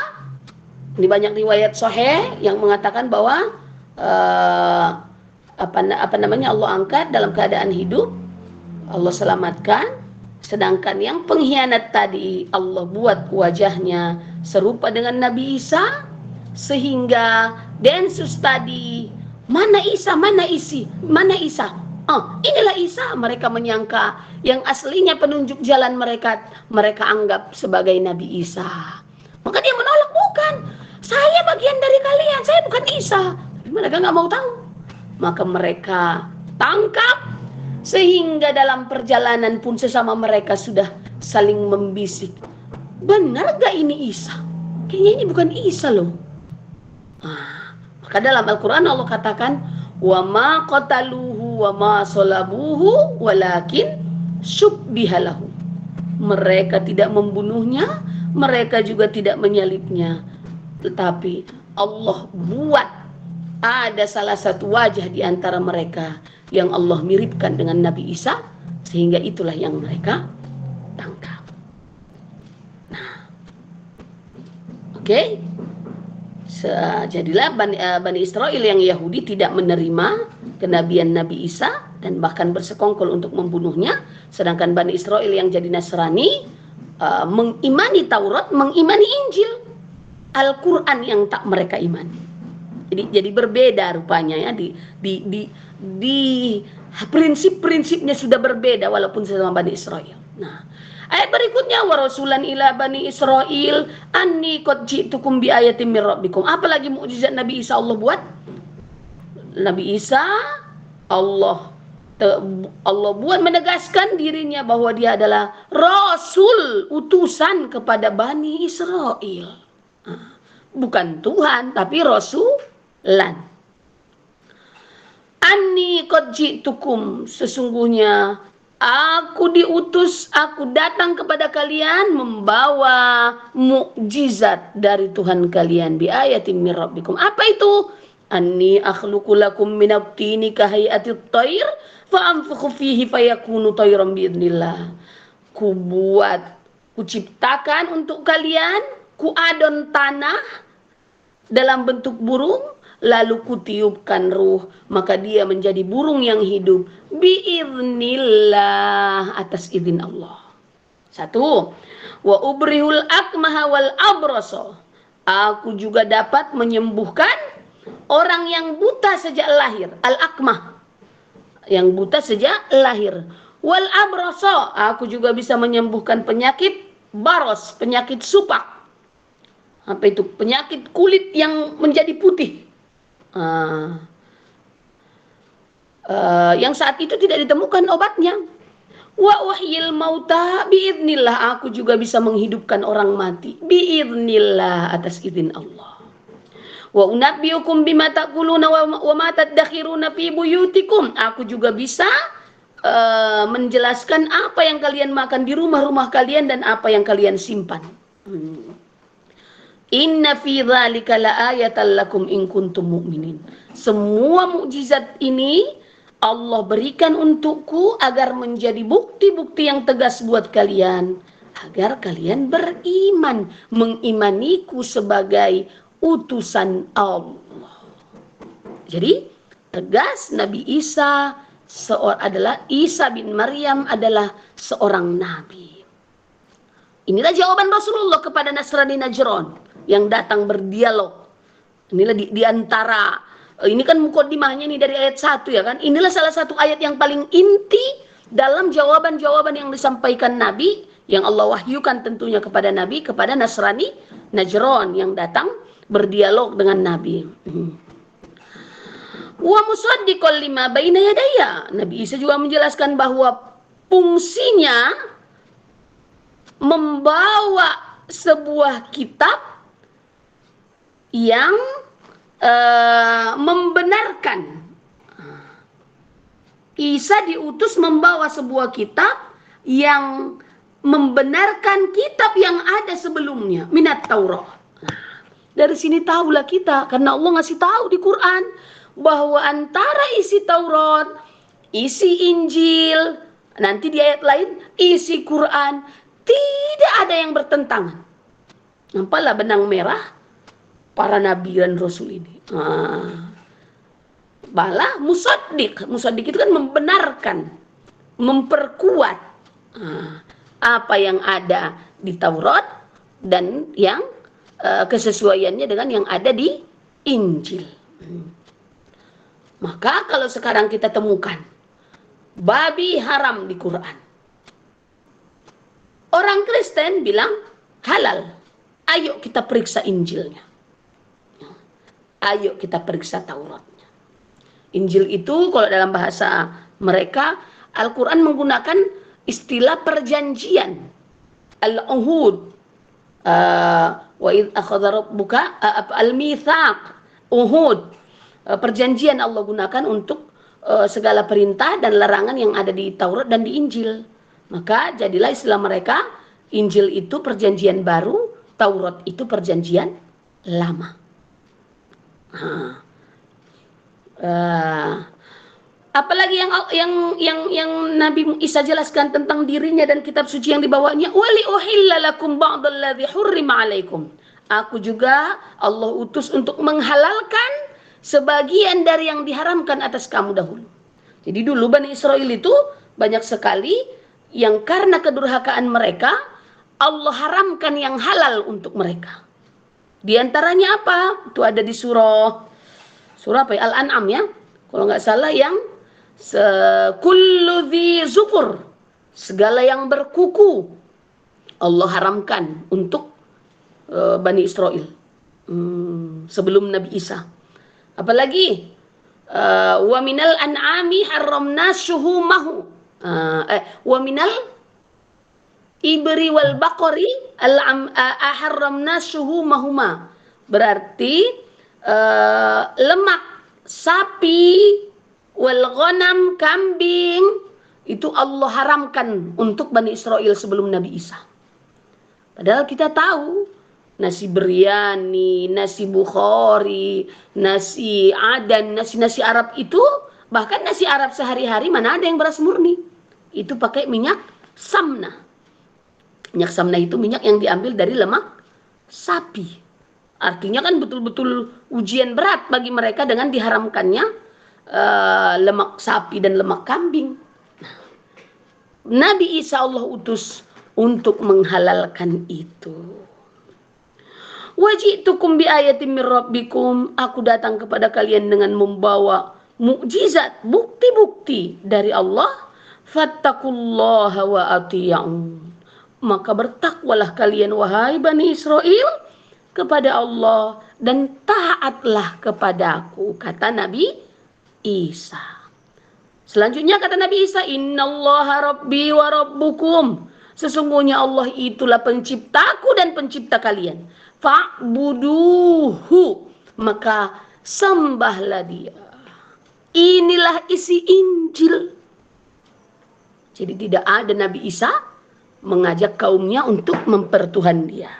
Ini banyak riwayat sahih yang mengatakan bahwa Allah angkat dalam keadaan hidup, Allah selamatkan. Sedangkan yang pengkhianat tadi Allah buat wajahnya serupa dengan Nabi Isa, sehingga densus tadi, mana Isa, mana Isa. Inilah Isa. Mereka menyangka yang aslinya penunjuk jalan mereka anggap sebagai Nabi Isa. Maka dia menolak, bukan, saya bagian dari kalian, saya bukan Isa. Tapi mereka nggak mau tahu. Maka mereka tangkap, sehingga dalam perjalanan pun sesama mereka sudah saling membisik, benar gak ini Isa? Kayaknya ini bukan Isa loh. Maka dalam Al-Quran Allah katakan, wa ma qataluhu wa ma salabuhu walakin syubbihalahu. Mereka tidak membunuhnya, mereka juga tidak menyalibnya, tetapi Allah buat ada salah satu wajah di antara mereka yang Allah miripkan dengan Nabi Isa, sehingga itulah yang mereka tangkap. Nah, oke. Jadilah Bani Israel yang Yahudi tidak menerima kenabian Nabi Isa dan bahkan bersekongkol untuk membunuhnya, sedangkan Bani Israel yang jadi Nasrani mengimani Taurat, mengimani Injil, Al-Quran yang tak mereka imani. Jadi berbeda rupanya ya, di prinsip-prinsipnya sudah berbeda walaupun sesama Bani Israel. Nah, ayat berikutnya, wa rasulan ila Bani Israil anni qad ji'tukum bi ayatin mir rabbikum. Apalagi mukjizat Nabi Isa Allah buat? Nabi Isa Allah buat menegaskan dirinya bahwa dia adalah rasul, utusan kepada Bani Israel. Bukan Tuhan, tapi rasulan. Anni qad ji'tukum, sesungguhnya aku diutus, aku datang kepada kalian membawa mukjizat dari Tuhan kalian, bi ayatin mir rabbikum. Apa itu? Anni akhluqu lakum minat tini kahayatit thair fa anfukhu fihi fayakunu thairan bi idznillah. Ku ciptakan untuk kalian, ku adon tanah dalam bentuk burung, lalu kutiupkan ruh, maka dia menjadi burung yang hidup, biiznillah, atas izin Allah. 1. Wa ubrihul akmaha wal abrasa. Aku juga dapat menyembuhkan orang yang buta sejak lahir, al-akmah, yang buta sejak lahir. Wal abrasa, aku juga bisa menyembuhkan penyakit baros, penyakit supak. Apa itu? Penyakit kulit yang menjadi putih. Yang saat itu tidak ditemukan obatnya. Wa wahyil mauta biiznillah, aku juga bisa menghidupkan orang mati biiznillah, atas izin Allah. Wa unabbiukum bima taquluna wa ma tadakhiruna fi buyutikum, aku juga bisa menjelaskan apa yang kalian makan di rumah-rumah kalian dan apa yang kalian simpan. Inna fi dzalika laayatan lakum in kuntum mu'minin. Semua mukjizat ini Allah berikan untukku agar menjadi bukti-bukti yang tegas buat kalian, agar kalian beriman, mengimaniku sebagai utusan Allah. Jadi tegas Nabi Isa adalah Isa bin Maryam adalah seorang nabi. Inilah jawaban Rasulullah kepada Nasrani Najran. yang datang berdialog. Inilah di antara ini kan mukadimahnya nih dari ayat 1 ya kan. Inilah salah satu ayat yang paling inti dalam jawaban-jawaban yang disampaikan Nabi yang Allah wahyukan tentunya kepada Nabi, kepada Nasrani Najran yang datang berdialog dengan Nabi. Wa musaddiqan lima baina yadayya. Nabi Isa juga menjelaskan bahwa fungsinya membawa sebuah kitab yang membenarkan. Isa diutus membawa sebuah kitab yang membenarkan kitab yang ada sebelumnya, minat Taurat. Dari sini tahulah kita, karena Allah ngasih tahu di Quran bahwa antara isi Taurat, isi Injil, nanti di ayat lain isi Quran, tidak ada yang bertentangan. Nampaklah benang merah para nabi dan rasul ini. Balah musaddiq itu kan membenarkan, memperkuat apa yang ada di Taurat dan yang kesesuaiannya dengan yang ada di Injil. Maka kalau sekarang kita temukan babi haram di Quran, orang Kristen bilang halal, ayo kita periksa Injilnya. Ayo kita periksa Tauratnya. Injil itu kalau dalam bahasa mereka, Al-Quran menggunakan istilah perjanjian. Al-uhud. Wa idh akhadha rabbuka al-mitsaq. Uhud. Perjanjian Allah gunakan untuk segala perintah dan larangan yang ada di Taurat dan di Injil. Maka jadilah istilah mereka, Injil itu perjanjian baru, Taurat itu perjanjian lama. Apalagi yang Nabi Isa jelaskan tentang dirinya dan kitab suci yang dibawanya, wali uhilla lakum ba'dalladzi hurrima alaikum. Aku juga Allah utus untuk menghalalkan sebagian dari yang diharamkan atas kamu dahulu. Jadi dulu Bani Israel itu banyak sekali yang karena kedurhakaan mereka Allah haramkan yang halal untuk mereka. Di antaranya apa? Itu ada di surah apa ya? Al-An'am ya. Kalau nggak salah yang kullu dzi zufur, segala yang berkuku Allah haramkan untuk Bani Israel sebelum Nabi Isa. Apalagi wa minal an'ami haramna syuhumahu wa minal ibri wal baqari haramna syuhumahuma. Berarti lemak sapi wal ghanam kambing itu Allah haramkan untuk Bani Israel sebelum Nabi Isa. Padahal kita tahu nasi biryani, nasi bukhari, nasi adan, nasi Arab itu, bahkan nasi Arab sehari-hari mana ada yang beras murni. Itu pakai minyak samna. Minyak samna itu minyak yang diambil dari lemak sapi. Artinya kan betul-betul ujian berat bagi mereka dengan diharamkannya lemak sapi dan lemak kambing. Nabi Isa Allah utus untuk menghalalkan itu. Waji'tukum bi ayatin min rabbikum. Aku datang kepada kalian dengan membawa mukjizat, bukti-bukti dari Allah. Fattaqullaha wa atiya'un. Maka bertakwalah kalian wahai Bani Israel kepada Allah dan taatlah kepadaku, kata Nabi Isa. Selanjutnya kata Nabi Isa, innallaha rabbi wa rabbukum. Sesungguhnya Allah itulah penciptaku dan pencipta kalian. Fa'buduhu, maka sembahlah dia. Inilah isi Injil. Jadi tidak ada Nabi Isa mengajak kaumnya untuk mempertuhan dia.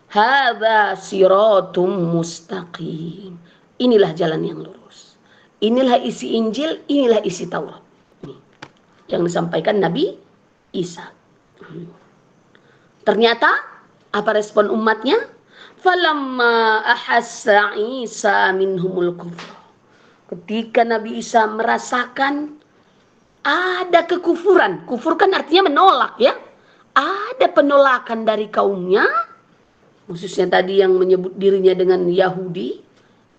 Hadza siratum mustaqim. Inilah jalan yang lurus. Inilah isi Injil, inilah isi Taurat. Ini yang disampaikan Nabi Isa. Ternyata apa respon umatnya? Falamma ahassa Isa minhumul kufra. Ketika Nabi Isa merasakan ada kekufuran. Kufur kan artinya menolak ya. Ada penolakan dari kaumnya. khususnya tadi yang menyebut dirinya dengan Yahudi,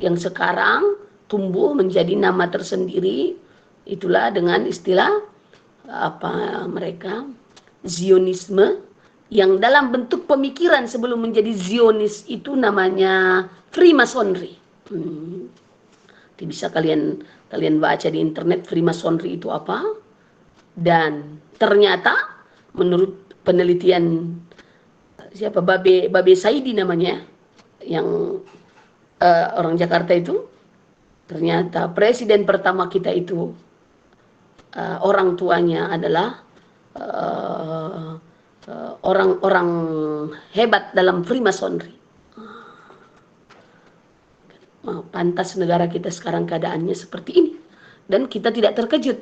yang sekarang tumbuh menjadi nama tersendiri, itulah dengan istilah apa mereka Zionisme, yang dalam bentuk pemikiran sebelum menjadi Zionis itu namanya Freemasonry. Bisa kalian baca di internet Freemasonry itu apa. Dan ternyata menurut penelitian siapa Babe Saidi namanya, yang orang Jakarta itu, ternyata presiden pertama kita itu orang tuanya adalah orang-orang hebat dalam Freemasonry. Pantas negara kita sekarang keadaannya seperti ini, dan kita tidak terkejut.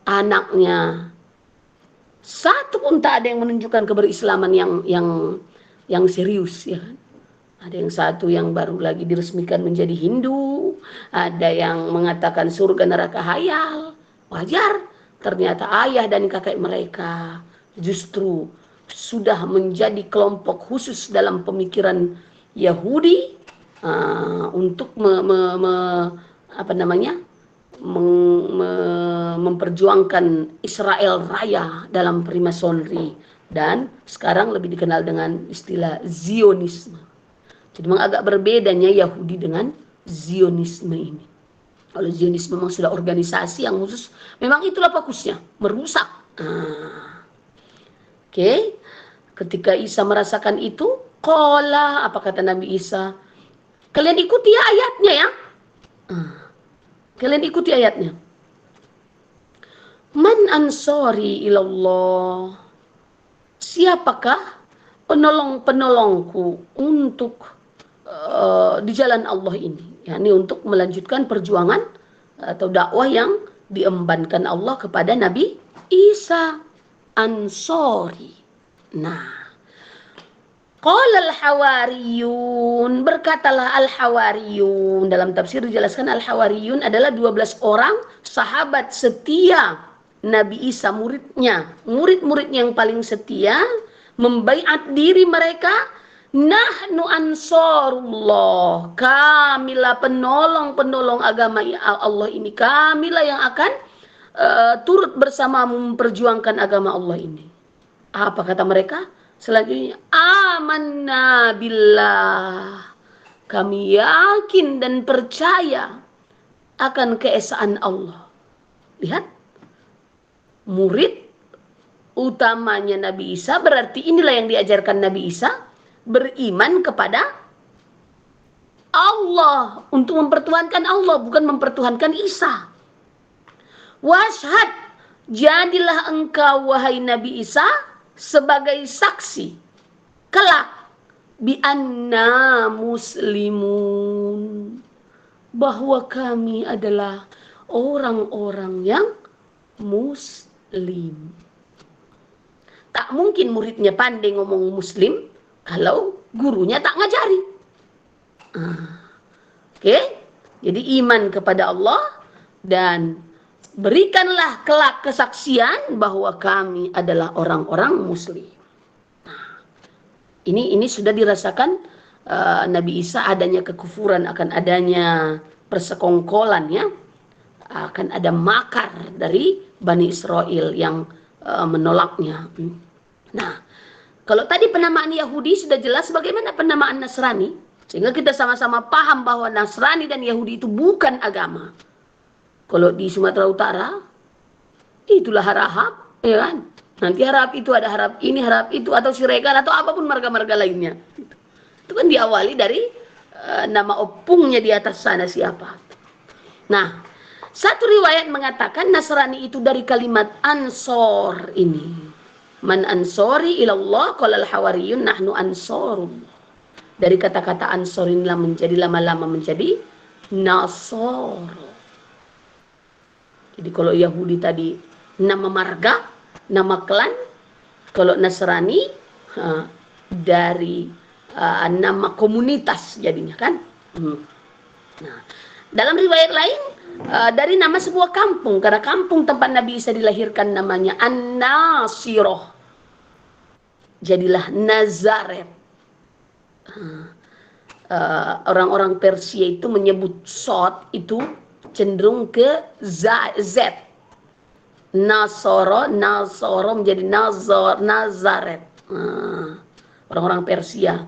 Anaknya satu pun tak ada yang menunjukkan keberislaman yang serius, ya kan? Ada yang satu yang baru lagi diresmikan menjadi Hindu, ada yang mengatakan surga neraka hayal. Wajar, ternyata ayah dan kakek mereka justru sudah menjadi kelompok khusus dalam pemikiran Yahudi untuk memperjuangkan Israel Raya dalam Freemasonry, dan sekarang lebih dikenal dengan istilah Zionisme. Jadi memang agak berbedanya Yahudi dengan Zionisme ini. Kalau Zionisme memang sudah organisasi yang khusus, memang itulah fokusnya, merusak. Oke. Ketika Isa merasakan itu, qala, apa kata Nabi Isa? Kalian ikuti ya ayatnya ya. Kalian ikuti ayatnya. Man ansori ilallah. Siapakah penolong-penolongku untuk di jalan Allah ini? Yani untuk melanjutkan perjuangan atau dakwah yang diembankan Allah kepada Nabi Isa. Ansori. Nah, qala al-hawariyun, berkatalah al-hawariyun. Dalam tafsir dijelaskan al-hawariyun adalah 12 orang sahabat setia Nabi Isa, murid-murid yang paling setia, membaiat diri mereka. Nahnu ansarullah, kamilah penolong-penolong agama Allah ini, kamilah yang akan turut bersama memperjuangkan agama Allah ini. Apa kata mereka? Selanjutnya, amanna billah, kami yakin dan percaya akan keesaan Allah. Lihat, murid utamanya Nabi Isa, berarti inilah yang diajarkan Nabi Isa, beriman kepada Allah, untuk mempertuhankan Allah, bukan mempertuhankan Isa. Washhad, jadilah engkau wahai Nabi Isa sebagai saksi kelak, bi anna muslimun, bahwa kami adalah orang-orang yang muslim. Tak mungkin muridnya pandai ngomong muslim kalau gurunya tak ngajari. Oke? Jadi iman kepada Allah dan berikanlah kelak kesaksian bahwa kami adalah orang-orang muslim. Ini sudah dirasakan Nabi Isa adanya kekufuran, akan adanya persekongkolan, ya, akan ada makar dari Bani Israel yang menolaknya. Nah, kalau tadi penamaan Yahudi sudah jelas, bagaimana penamaan Nasrani? Sehingga kita sama-sama paham bahwa Nasrani dan Yahudi itu bukan agama. Kalau di Sumatera Utara, itulah harahap, ya kan? Nanti harap itu ada harap ini, harap itu, atau siregar, atau apapun marga-marga lainnya. Itu kan diawali dari nama opungnya di atas sana siapa. Nah, satu riwayat mengatakan Nasrani itu dari kalimat ansor ini. Man ansori ilallah, qala al-hawariyun nahnu ansorullah. Dari kata-kata ansor inilah menjadi lama-lama menjadi Nasor. Jadi kalau Yahudi tadi nama marga, nama klan, kalau Nasrani dari nama komunitas jadinya kan. Nah, dalam riwayat lain dari nama sebuah kampung, karena kampung tempat Nabi Isa dilahirkan namanya An-Nasiroh, jadilah Nazaret. Orang-orang Persia itu menyebut sod itu cenderung ke Z. Nasoro menjadi Nazaret. Orang-orang Persia.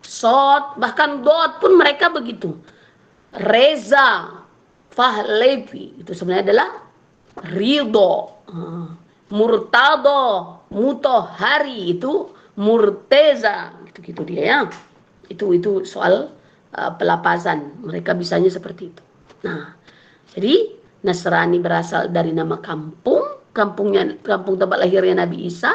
Sod, bahkan dot pun mereka begitu. Reza Fahlevi itu sebenarnya adalah Ridho. Murtado, Mutohari itu Murteza, gitu-gitu dia ya. Itu soal pelapasan. Mereka bisanya seperti itu. Nah, jadi Nasrani berasal dari nama kampung tempat lahirnya Nabi Isa,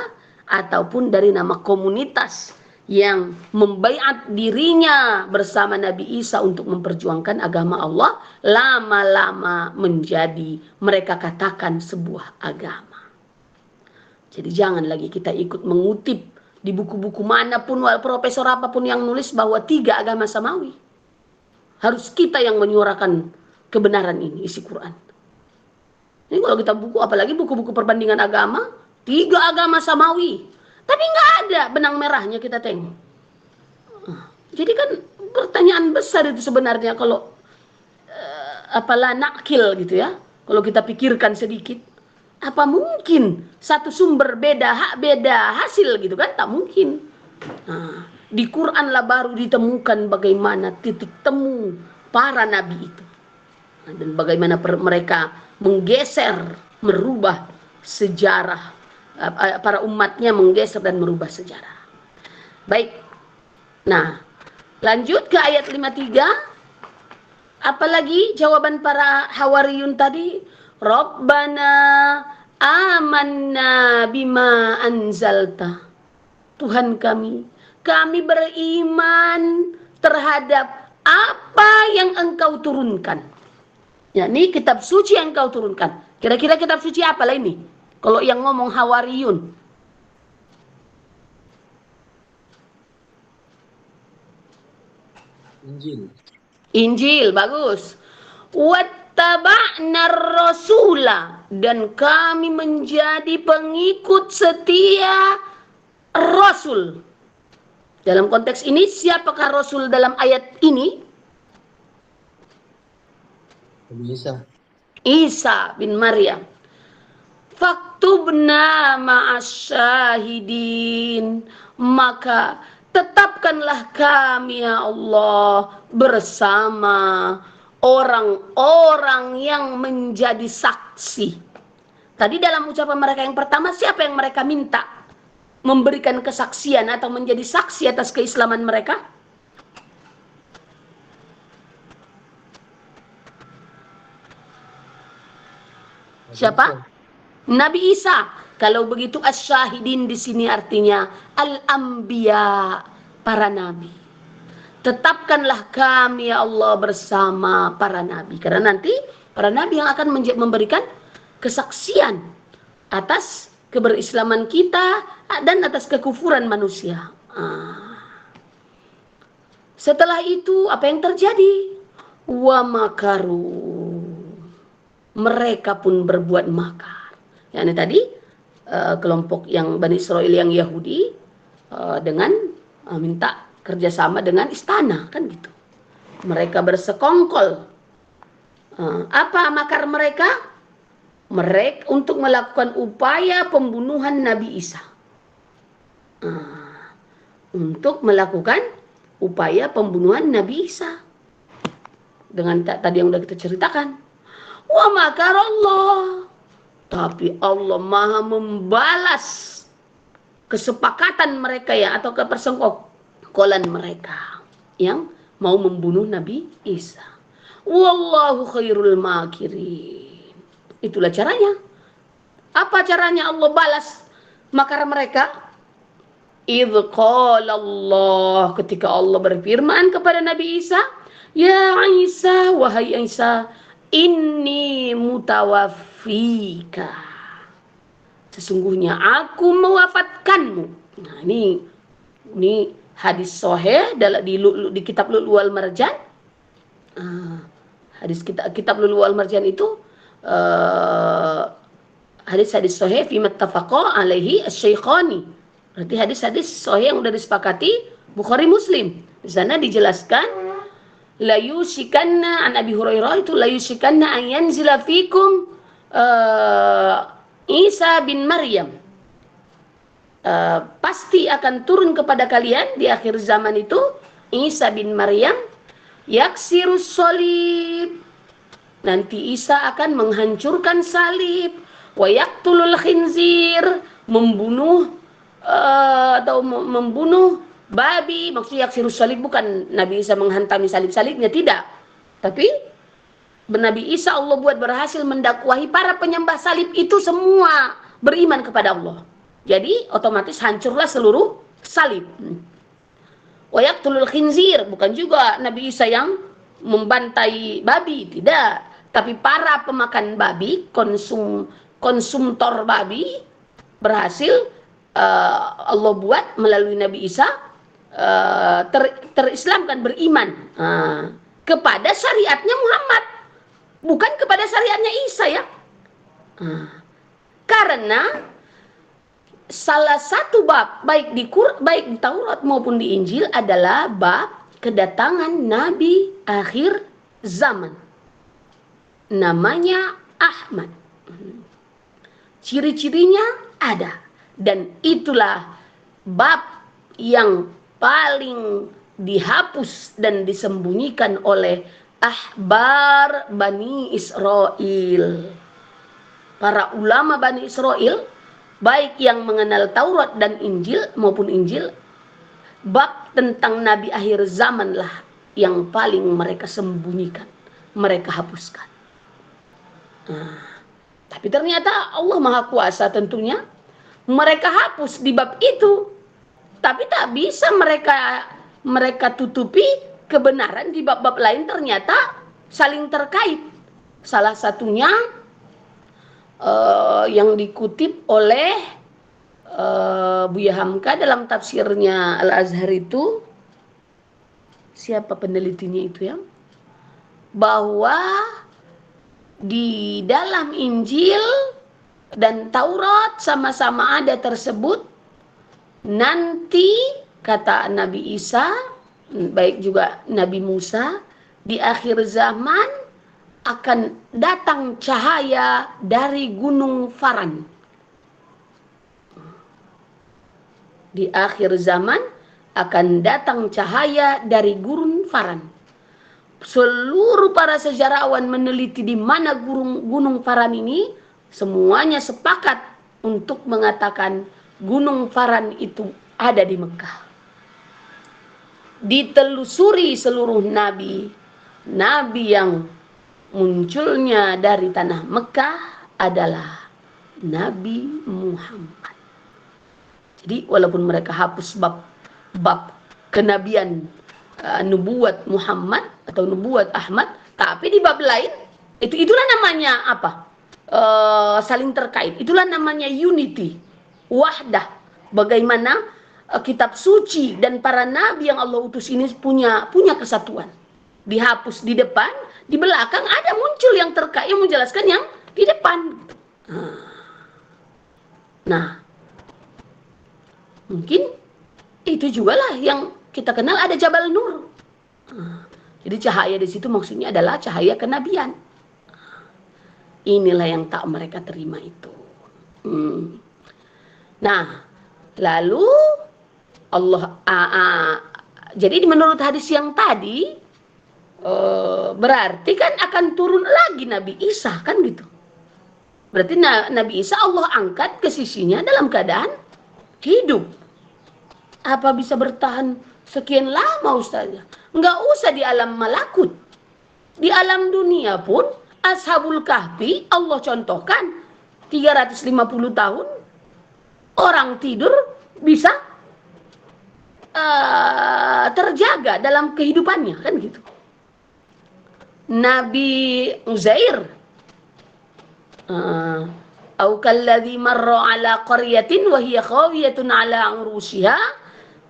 ataupun dari nama komunitas yang membaiat dirinya bersama Nabi Isa untuk memperjuangkan agama Allah, lama-lama menjadi mereka katakan sebuah agama. Jadi jangan lagi kita ikut mengutip di buku-buku manapun, profesor apapun yang nulis bahwa 3 agama samawi. Harus kita yang menyuarakan kebenaran ini, isi Quran. Ini kalau kita buku, apalagi buku-buku perbandingan agama, 3 agama samawi. Tapi nggak ada benang merahnya kita tengok. Jadi kan pertanyaan besar itu sebenarnya kalau apalah nakil gitu ya. Kalau kita pikirkan sedikit. Apa mungkin satu sumber beda hasil gitu kan? Tak mungkin. Nah, di Quran lah baru ditemukan bagaimana titik temu para nabi itu. Dan bagaimana mereka menggeser, merubah sejarah. Para umatnya menggeser dan merubah sejarah. Baik. Nah, lanjut ke ayat 53. Apalagi jawaban para Hawariyun tadi? Rabbana amanna bima anzalta. Tuhan kami beriman terhadap apa yang Engkau turunkan. Ya, ini kitab suci yang Engkau turunkan. Kira-kira kitab suci apa lah ini? Kalau yang ngomong Hawariyun. Injil, bagus. Wattaba'na rasula, dan kami menjadi pengikut setia Rasul. Dalam konteks ini, siapakah Rasul dalam ayat ini? Isa bin Maryam. Faktubna ma'asyahidin, maka tetapkanlah kami ya Allah bersama orang-orang yang menjadi saksi. Tadi dalam ucapan mereka yang pertama, siapa yang mereka minta memberikan kesaksian atau menjadi saksi atas keislaman mereka? Siapa? Nabi Isa. Kalau begitu asyahidin di sini artinya al-anbiya, para nabi. Tetapkanlah kami ya Allah bersama para nabi. Karena nanti para nabi yang akan memberikan kesaksian atas keberislaman kita dan atas kekufuran manusia. Setelah itu apa yang terjadi? Wa makaru. Mereka pun berbuat makar. Ya, ini tadi kelompok yang Bani Israel yang Yahudi dengan minta kerjasama dengan istana, kan gitu. Mereka bersekongkol. Apa makar mereka? Mereka untuk melakukan upaya pembunuhan Nabi Isa. Untuk melakukan upaya pembunuhan Nabi Isa. Dengan tadi yang sudah kita ceritakan. Wa makar Allah. Tapi Allah Maha membalas kesepakatan mereka ya, atau kepersengkolan mereka yang mau membunuh Nabi Isa. Wallahu khairul makirin. Itulah caranya. Apa caranya Allah balas makar mereka? Idh qala Allah, ketika Allah berfirman kepada Nabi Isa, ya Isa, wahai Isa, inni mutawaffika, sesungguhnya aku mewafatkanmu. Nah, ini hadis sahih di kitab Lu'lu'ul Marjan. Hadis kitab Lu'lu'ul Marjan itu hadis sahih fi mattafaqa alaihi asy-syaikhani. Berarti hadis sahih yang sudah disepakati Bukhari Muslim. Di sana dijelaskan la yusikanna an Abi Hurairah itu la yusikanna an yanzila fikum Isa bin Maryam. Pasti akan turun kepada kalian di akhir zaman itu Isa bin Maryam yaksirus solib. Nanti Isa akan menghancurkan salib, wa yaqtulul khinzir, membunuh membunuh babi. Maksudnya yaksirus salib bukan Nabi Isa menghantami salib-salibnya, tidak. Tapi Nabi Isa Allah buat berhasil mendakwahi para penyembah salib itu semua beriman kepada Allah. Jadi otomatis hancurlah seluruh salib. Wa yaqtulul khinzir, bukan juga Nabi Isa yang membantai babi, tidak. Tapi para pemakan babi, konsumtor babi berhasil Allah buat melalui Nabi Isa terislamkan, beriman kepada syariatnya Muhammad, bukan kepada syariatnya Isa ya. Karena salah satu bab baik di Taurat maupun di Injil adalah bab kedatangan Nabi akhir zaman. Namanya Ahmad. Ciri-cirinya ada. Dan itulah bab yang paling dihapus dan disembunyikan oleh ahbar Bani Israel. Para ulama Bani Israel, baik yang mengenal Taurat dan Injil maupun Injil, bab tentang Nabi akhir zaman lah yang paling mereka sembunyikan, mereka hapuskan. Tapi ternyata Allah Maha Kuasa tentunya, mereka hapus di bab itu, tapi tak bisa mereka tutupi kebenaran di bab-bab lain, ternyata saling terkait. Salah satunya yang dikutip oleh Buya Hamka dalam tafsirnya Al-Azhar itu, siapa penelitinya itu ya, bahwa di dalam Injil dan Taurat sama-sama ada tersebut nanti kata Nabi Isa, baik juga Nabi Musa, di akhir zaman akan datang cahaya dari Gunung Faran. Di akhir zaman akan datang cahaya dari Gunung Faran. Seluruh para sejarawan meneliti di mana Gunung Faran ini, semuanya sepakat untuk mengatakan Gunung Faran itu ada di Mekah. Ditelusuri seluruh nabi yang munculnya dari tanah Mekah adalah Nabi Muhammad. Jadi walaupun mereka hapus bab kenabian nubuat Muhammad atau nubuat Ahmad, tapi di bab lain itulah namanya apa? Saling terkait. Itulah namanya unity, wahdah. Bagaimana kitab suci dan para nabi yang Allah utus ini punya kesatuan. Dihapus di depan, di belakang ada muncul yang terkait yang menjelaskan yang di depan. Nah, mungkin itu juga lah yang kita kenal ada Jabal Nur. Jadi cahaya di situ maksudnya adalah cahaya kenabian. Inilah yang tak mereka terima itu. Nah, lalu Allah jadi menurut hadis yang tadi berarti kan akan turun lagi Nabi Isa kan gitu. Berarti Nabi Isa Allah angkat ke sisinya dalam keadaan hidup. Apa bisa bertahan sekian lama Ustazah? Enggak usah di alam malakut. Di alam dunia pun Ashabul Kahfi Allah contohkan 350 tahun orang tidur bisa terjaga dalam kehidupannya kan gitu. Nabi Uzair au kalladzi marra ala qaryatin wa hiya khawiyatun ala urushiha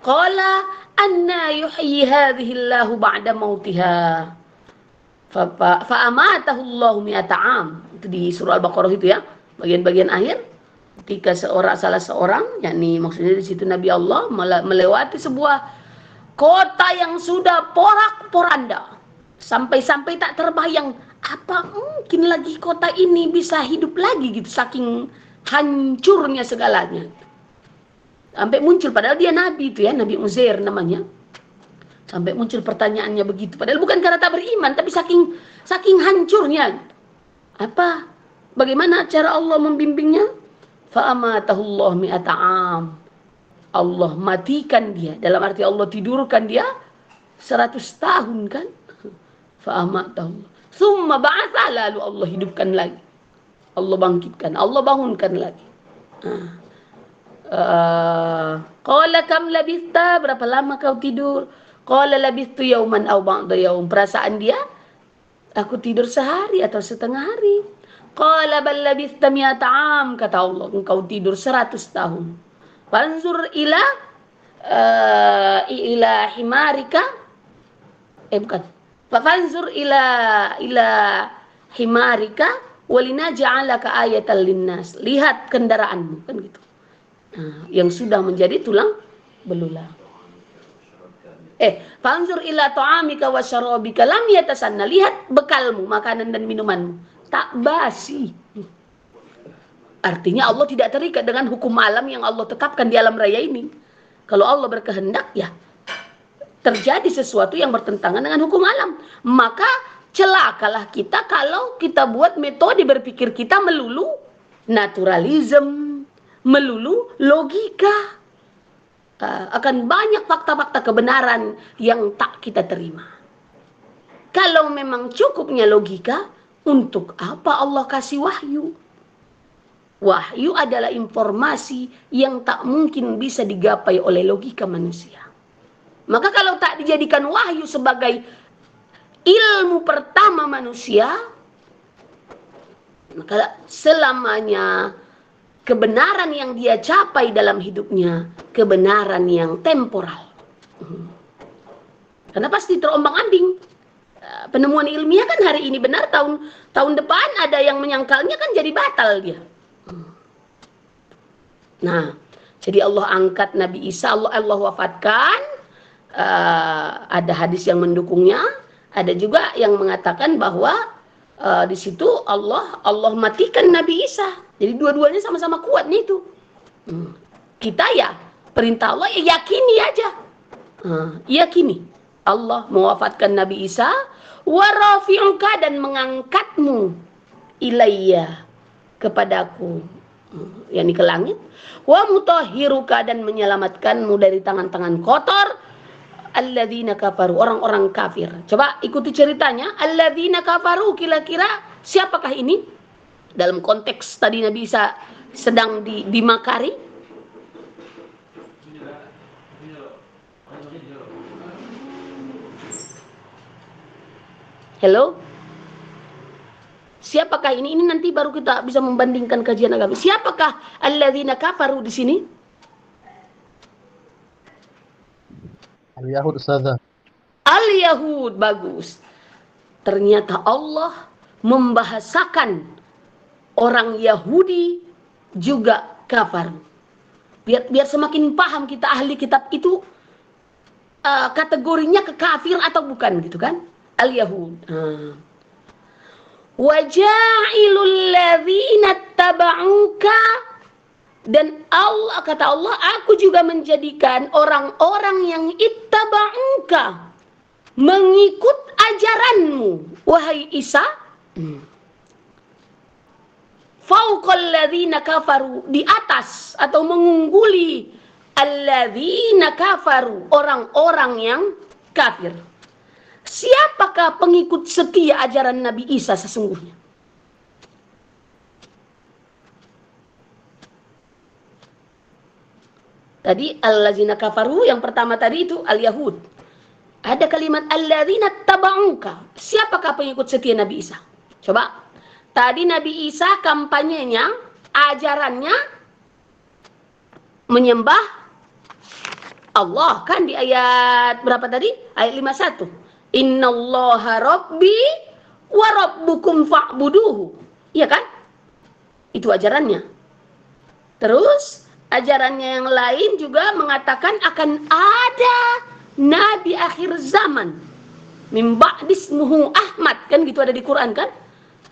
qala anna yuhyi hadhihi Allahu ba'da mautiha fa amatahu Allahu mi'ata am. Itu di surah Al-Baqarah itu ya, bagian-bagian akhir ketika salah seorang yakni maksudnya di situ Nabi Allah melewati sebuah kota yang sudah porak-poranda. Sampai-sampai tak terbayang apa mungkin lagi kota ini bisa hidup lagi gitu, saking hancurnya segalanya. Sampai muncul, padahal dia nabi itu ya, Nabi Uzair namanya. Sampai muncul pertanyaannya begitu. Padahal bukan karena tak beriman, tapi saking hancurnya. Apa? Bagaimana cara Allah membimbingnya? Fa'amatahullah mi'ata'am. Allah matikan dia. Dalam arti Allah tidurkan dia 100 tahun kan. Fa'amatahullah. Summa ba'atha, lalu Allah hidupkan lagi. Allah bangkitkan. Allah bangunkan lagi. Qala kam labista, berapa lama kau tidur? Qala labistu yauman aw ba'da yaum. Perasaan dia, aku tidur sehari atau setengah hari. Qala bal labista mi'ata am, kata Allah, engkau tidur 100 tahun. Fanzur ila himarika, bukan. Fanzur ila himarika walinaj'alaka ayatan linnas. Lihat kendaraanmu, kan gitu. Nah, yang sudah menjadi tulang belulang. Fanzur ila ta'amika wa syarabika lam yatasanna. Lihat bekalmu, makanan dan minumanmu, tak basi. Artinya Allah tidak terikat dengan hukum alam yang Allah tetapkan di alam raya ini. Kalau Allah berkehendak, ya terjadi sesuatu yang bertentangan dengan hukum alam. Maka celakalah kita kalau kita buat metode berpikir kita melulu naturalism, melulu logika. Akan banyak fakta-fakta kebenaran yang tak kita terima. Kalau memang cukupnya logika, untuk apa Allah kasih wahyu? Wahyu adalah informasi yang tak mungkin bisa digapai oleh logika manusia. Maka kalau tak dijadikan wahyu sebagai ilmu pertama manusia, maka selamanya kebenaran yang dia capai dalam hidupnya, kebenaran yang temporal. Karena pasti terombang-ambing. Penemuan ilmiah kan hari ini benar, tahun depan ada yang menyangkalnya kan jadi batal dia. Nah, jadi Allah angkat Nabi Isa, Allah wafatkan. Ada hadis yang mendukungnya, ada juga yang mengatakan bahwa di situ Allah matikan Nabi Isa. Jadi dua-duanya sama-sama kuat nih itu. Kita ya perintah Allah ya yakini aja. Yakini Allah mewafatkan Nabi Isa, wa rafi'uka, dan mengangkatmu ilayya, kepadaku, yakni ke langit, wa mutahhiruka, dan menyelamatkanmu dari tangan-tangan kotor alladzina kafaru, orang-orang kafir. Coba ikuti ceritanya. Alladzina kafaru, kira-kira siapakah ini? Dalam konteks tadi Nabi Isa sedang dimakari. Hello? Siapakah ini? Ini nanti baru kita bisa membandingkan kajian agama. Siapakah alladzina kafaru di sini? Al-Yahud, Ustazah. Al-Yahud, bagus. Ternyata Allah membahasakan orang Yahudi juga kafar. Biar semakin paham kita ahli kitab itu kategorinya ke kafir atau bukan gitu kan? Al-Yahud. Waja'ilul ladzina taba'uka, dan Allah, kata Allah, aku juga menjadikan orang-orang yang ittaba'uka, mengikut ajaranmu wahai Isa, fauqal ladzina kafaru, di atas atau mengungguli alladzina kafaru, orang-orang yang kafir. Siapakah pengikut setia ajaran Nabi Isa sesungguhnya? Tadi alladzina kafaru, yang pertama tadi itu al-Yahud. Ada kalimat alladzina taba'uka. Siapakah pengikut setia Nabi Isa? Coba. Tadi Nabi Isa kampanyenya, ajarannya menyembah Allah, kan di ayat berapa tadi? Ayat 51. Innallaha rabbi wa rabbukum fa'buduhu. Iya kan? Itu ajarannya. Terus ajarannya yang lain juga mengatakan akan ada nabi akhir zaman. Min ba'di ismuhu Ahmad, kan gitu ada di Quran kan?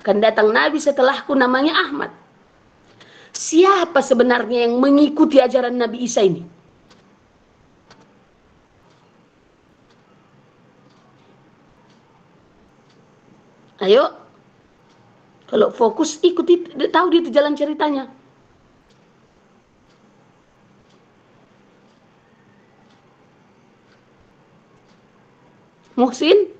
Akan datang nabi setelahku namanya Ahmad. Siapa sebenarnya yang mengikuti ajaran Nabi Isa ini? Ayo. Kalau fokus ikuti, tahu dia itu jalan ceritanya. Muhsin?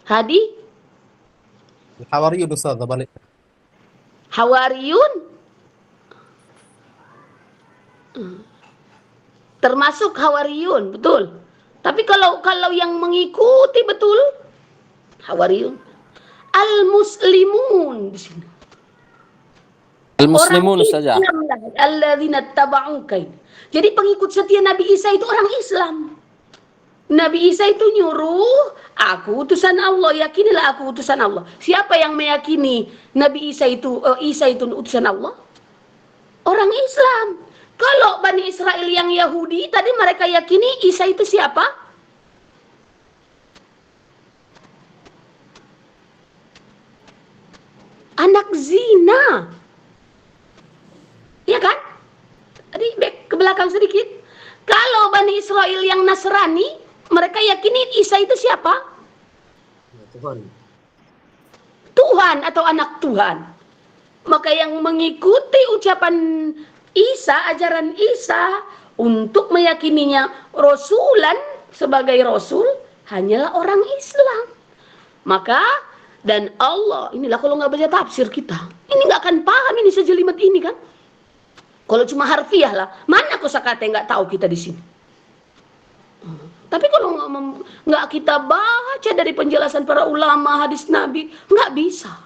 Hadi? الحواريون أستاذ balik. Hawariyun? Termasuk Hawariyun, betul. Tapi kalau yang mengikuti betul Hawariyun. Al-muslimun di sini. Al-muslimun saja. Alladzina tabauka. Jadi pengikut setia Nabi Isa itu orang Islam. Nabi Isa itu nyuruh, aku utusan Allah, yakinilah aku utusan Allah. Siapa yang meyakini Nabi Isa itu utusan Allah? Orang Islam. Kalau Bani Israel yang Yahudi, tadi mereka yakini Isa itu siapa? Anak zina. Ya kan? Tadi ke belakang sedikit. Kalau Bani Israel yang Nasrani, mereka yakini Isa itu siapa? Tuhan. Tuhan atau anak Tuhan. Maka yang mengikuti ucapan Isa, ajaran Isa, untuk meyakininya Rasulan sebagai Rasul, hanyalah orang Islam. Maka, dan Allah, inilah kalau nggak baca tafsir kita, ini nggak akan paham ini sejelimet ini kan. Kalau cuma harfiah lah, mana kosakata yang nggak tahu kita di sini. Tapi kalau nggak kita baca dari penjelasan para ulama, hadis Nabi, nggak bisa.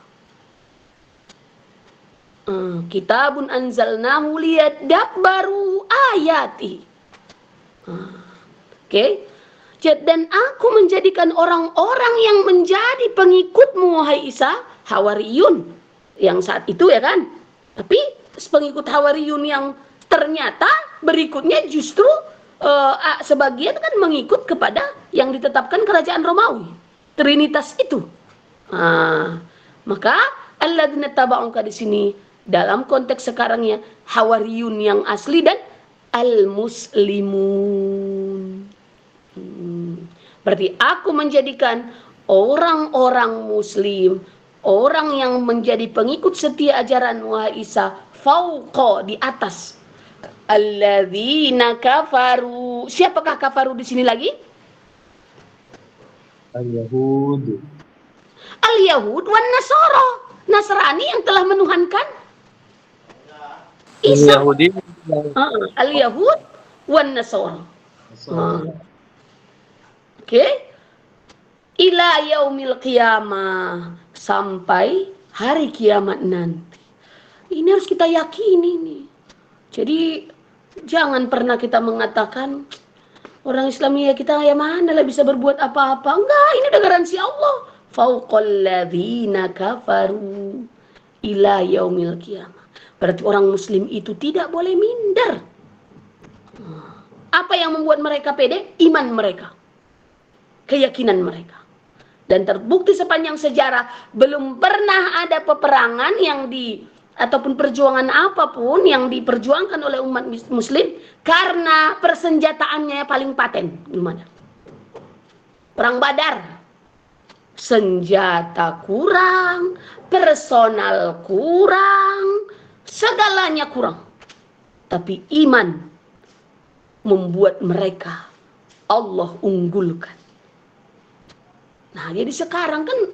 Kitabun anzalnahu liyadabbaru ayati. Oke. Dan aku menjadikan orang-orang yang menjadi pengikutmu wahai Isa, Hawariyun yang saat itu ya kan. Tapi pengikut Hawariyun yang ternyata berikutnya justru sebagian kan mengikut kepada yang ditetapkan kerajaan Romawi, Trinitas itu. Maka alladzina tabauka di sini dalam konteks sekarangnya Hawariyun yang asli dan al-muslimun. Berarti aku menjadikan orang-orang muslim, orang yang menjadi pengikut setia ajaran wahai Isa, fauqa, di atas alladzina kafaru. Siapakah kafaru di sini lagi? Al-Yahud. Al-Yahud wan Nasara. Nasrani yang telah menuhankan Isa. Yahudi. Al-Yahud wan Nasara. Oke. Ila yaumil qiyamah, sampai hari kiamat nanti. Ini harus kita yakini nih. Jadi jangan pernah kita mengatakan orang Islam ya kita ya mana lah bisa berbuat apa-apa. Enggak, ini udah garansi Allah. Fauqal ladzina kafaru ila yaumil qiyamah. Berarti orang muslim itu tidak boleh minder. Apa yang membuat mereka pede? Iman mereka. Keyakinan mereka. Dan terbukti sepanjang sejarah belum pernah ada peperangan ataupun perjuangan apapun yang diperjuangkan oleh umat muslim karena persenjataannya paling paten. Belum ada. Perang Badar, senjata kurang, personal kurang, segalanya kurang. Tapi iman membuat mereka Allah unggulkan. Nah, jadi sekarang kan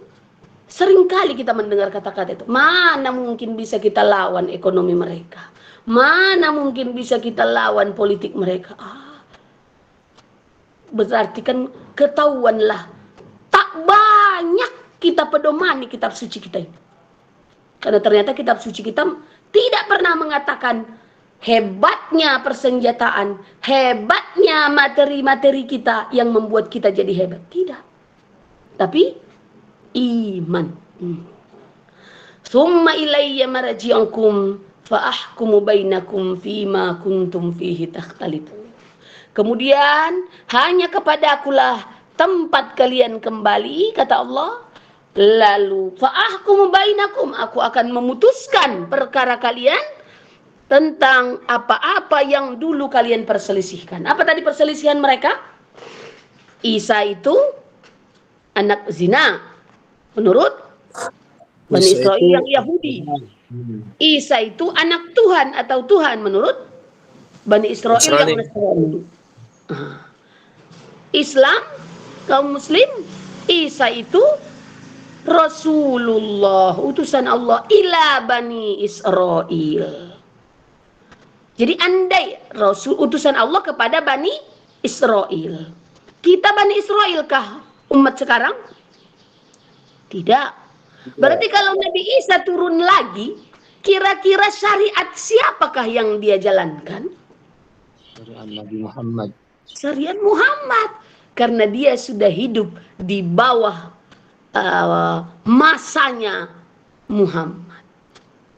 seringkali kita mendengar kata-kata itu. Mana mungkin bisa kita lawan ekonomi mereka? Mana mungkin bisa kita lawan politik mereka? Berarti kan ketahuanlah tak banyak kita pedomani kitab suci kita ini. Karena ternyata kitab suci kita tidak pernah mengatakan hebatnya persenjataan, hebatnya materi-materi kita yang membuat kita jadi hebat. Tidak. Tapi iman. Tsumma ilayya marji'ukum fa ahkumu bainakum fima kuntum fihi takhtalifun. Kemudian hanya kepadakulah tempat kalian kembali, kata Allah. Lalu fa ahkumu bainakum, aku akan memutuskan perkara kalian tentang apa-apa yang dulu kalian perselisihkan. Apa tadi perselisihan mereka? Isa itu anak zina menurut Bani Isa Israel itu yang Yahudi. Isa itu anak Tuhan atau Tuhan menurut Bani Israel yang Nasrani. Islam, kaum muslim, Isa itu Rasulullah, utusan Allah ila Bani Israel. Jadi andai Rasul utusan Allah kepada Bani Israel. Kita Bani Israel kah umat sekarang? Tidak. Berarti kalau Nabi Isa turun lagi, kira-kira syariat siapakah yang dia jalankan? Syariat Nabi Muhammad. Syariat Muhammad. Karena dia sudah hidup di bawah masanya Muhammad.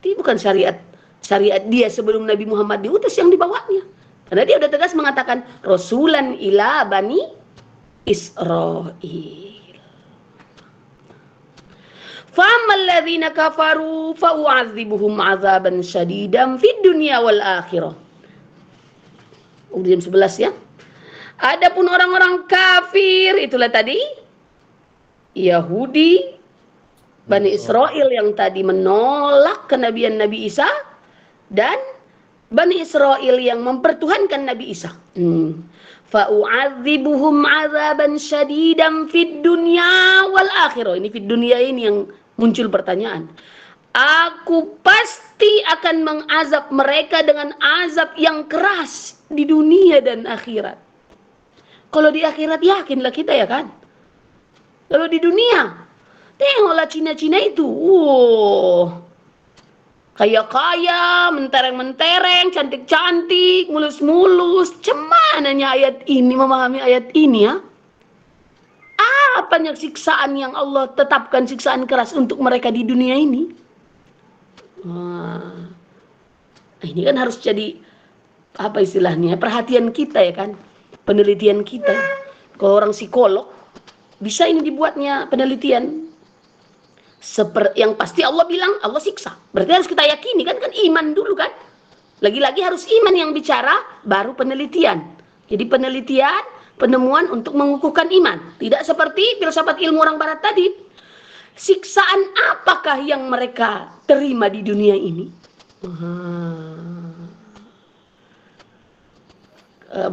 Ini bukan syariat dia sebelum Nabi Muhammad diutus yang dibawanya. Karena dia sudah tegas mengatakan Rasulan ila Bani Israel. Famal ladzina kafaru fa'u'adzibuhum 'adzaban syadidan fid dunya wal akhirah. Jam 11 ya. Adapun orang-orang kafir itulah tadi Yahudi, Bani Israel yang tadi menolak kenabian Nabi Isa dan Bani Israel yang mempertuhankan Nabi Isa. Fa'u'adzibuhum 'adzaban syadidan fid dunya wal akhirah. Ini fid dunya ini yang muncul pertanyaan. Aku pasti akan mengazab mereka dengan azab yang keras di dunia dan akhirat. Kalau di akhirat yakinlah kita ya kan. Kalau di dunia, tengoklah Cina-Cina itu. Kaya-kaya, mentereng-mentereng, cantik-cantik, mulus-mulus. Cemananya ayat ini, memahami ayat ini ya. Apanya siksaan yang Allah tetapkan, siksaan keras untuk mereka di dunia ini? Ini kan harus jadi apa istilahnya, perhatian kita ya kan, penelitian kita. Kalau orang psikolog bisa ini dibuatnya penelitian. Yang pasti Allah bilang Allah siksa, berarti harus kita yakini kan iman dulu kan. Lagi-lagi harus iman yang bicara, baru penelitian. Jadi penelitian, penemuan untuk mengukuhkan iman. Tidak seperti filsafat ilmu orang barat tadi. Siksaan apakah yang mereka terima di dunia ini?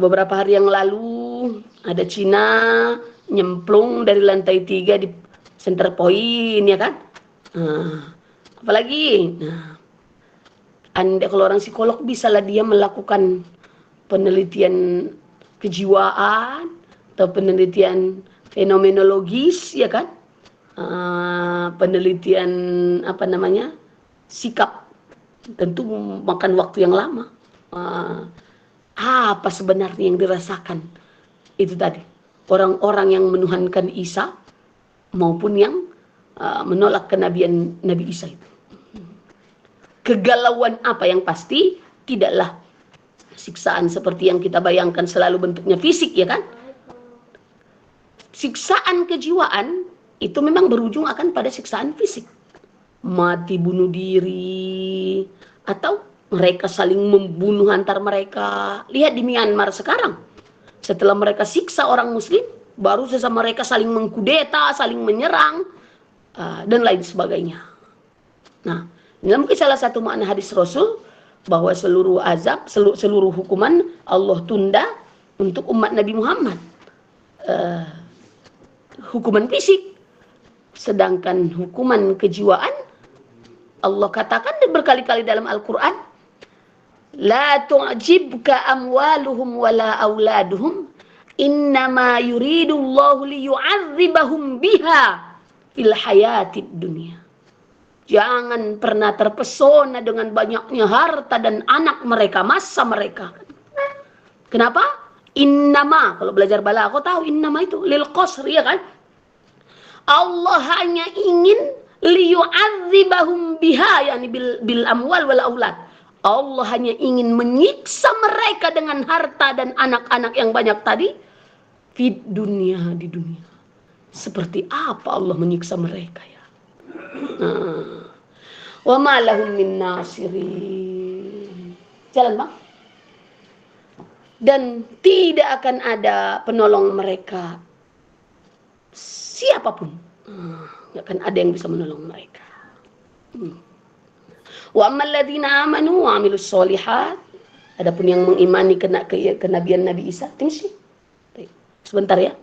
Beberapa hari yang lalu ada Cina nyemplung dari lantai 3 di center point ya kan. Apalagi Anda kalau orang psikolog bisalah dia melakukan penelitian kejiwaan atau penelitian fenomenologis ya kan. Penelitian apa namanya, sikap, tentu makan waktu yang lama. Apa sebenarnya yang dirasakan itu tadi orang-orang yang menuhankan Isa maupun yang menolak kenabian Nabi Isa itu. Kegalauan apa yang pasti tidaklah siksaan seperti yang kita bayangkan selalu bentuknya fisik ya kan. Siksaan kejiwaan itu memang berujung akan pada siksaan fisik. Mati bunuh diri atau mereka saling membunuh antar mereka. Lihat di Myanmar sekarang. Setelah mereka siksa orang muslim, baru sesama mereka saling mengkudeta, saling menyerang dan lain sebagainya. Nah, ini mungkin salah satu makna hadis Rasul bahwa seluruh azab, seluruh hukuman Allah tunda untuk umat Nabi Muhammad. Hukuman fisik. Sedangkan hukuman kejiwaan Allah katakan berkali-kali dalam Al-Quran, la tu'jibka amwaluhum wala auladuhum innama yuridullahu liyu'adzibahum biha fil hayatid dunia. Jangan pernah terpesona dengan banyaknya harta dan anak mereka, masa mereka. Kenapa? Innama, kalau belajar balaghah kau tahu innama itu lil qasr ya kan? Allah hanya ingin liyu'adzibahum biha, yani bil amwal wal aulad. Allah hanya ingin menyiksa mereka dengan harta dan anak-anak yang banyak tadi di dunia. Seperti apa Allah menyiksa mereka ya? Wa ma lahum min nasirin. Jalan Bang. Dan tidak akan ada penolong mereka siapapun. Tidak akan ada yang bisa menolong mereka. Wa ammal ladzina amanu wa 'amilus sholihat. Adapun yang mengimani kenabian Nabi Isa, timsi. Sebentar ya.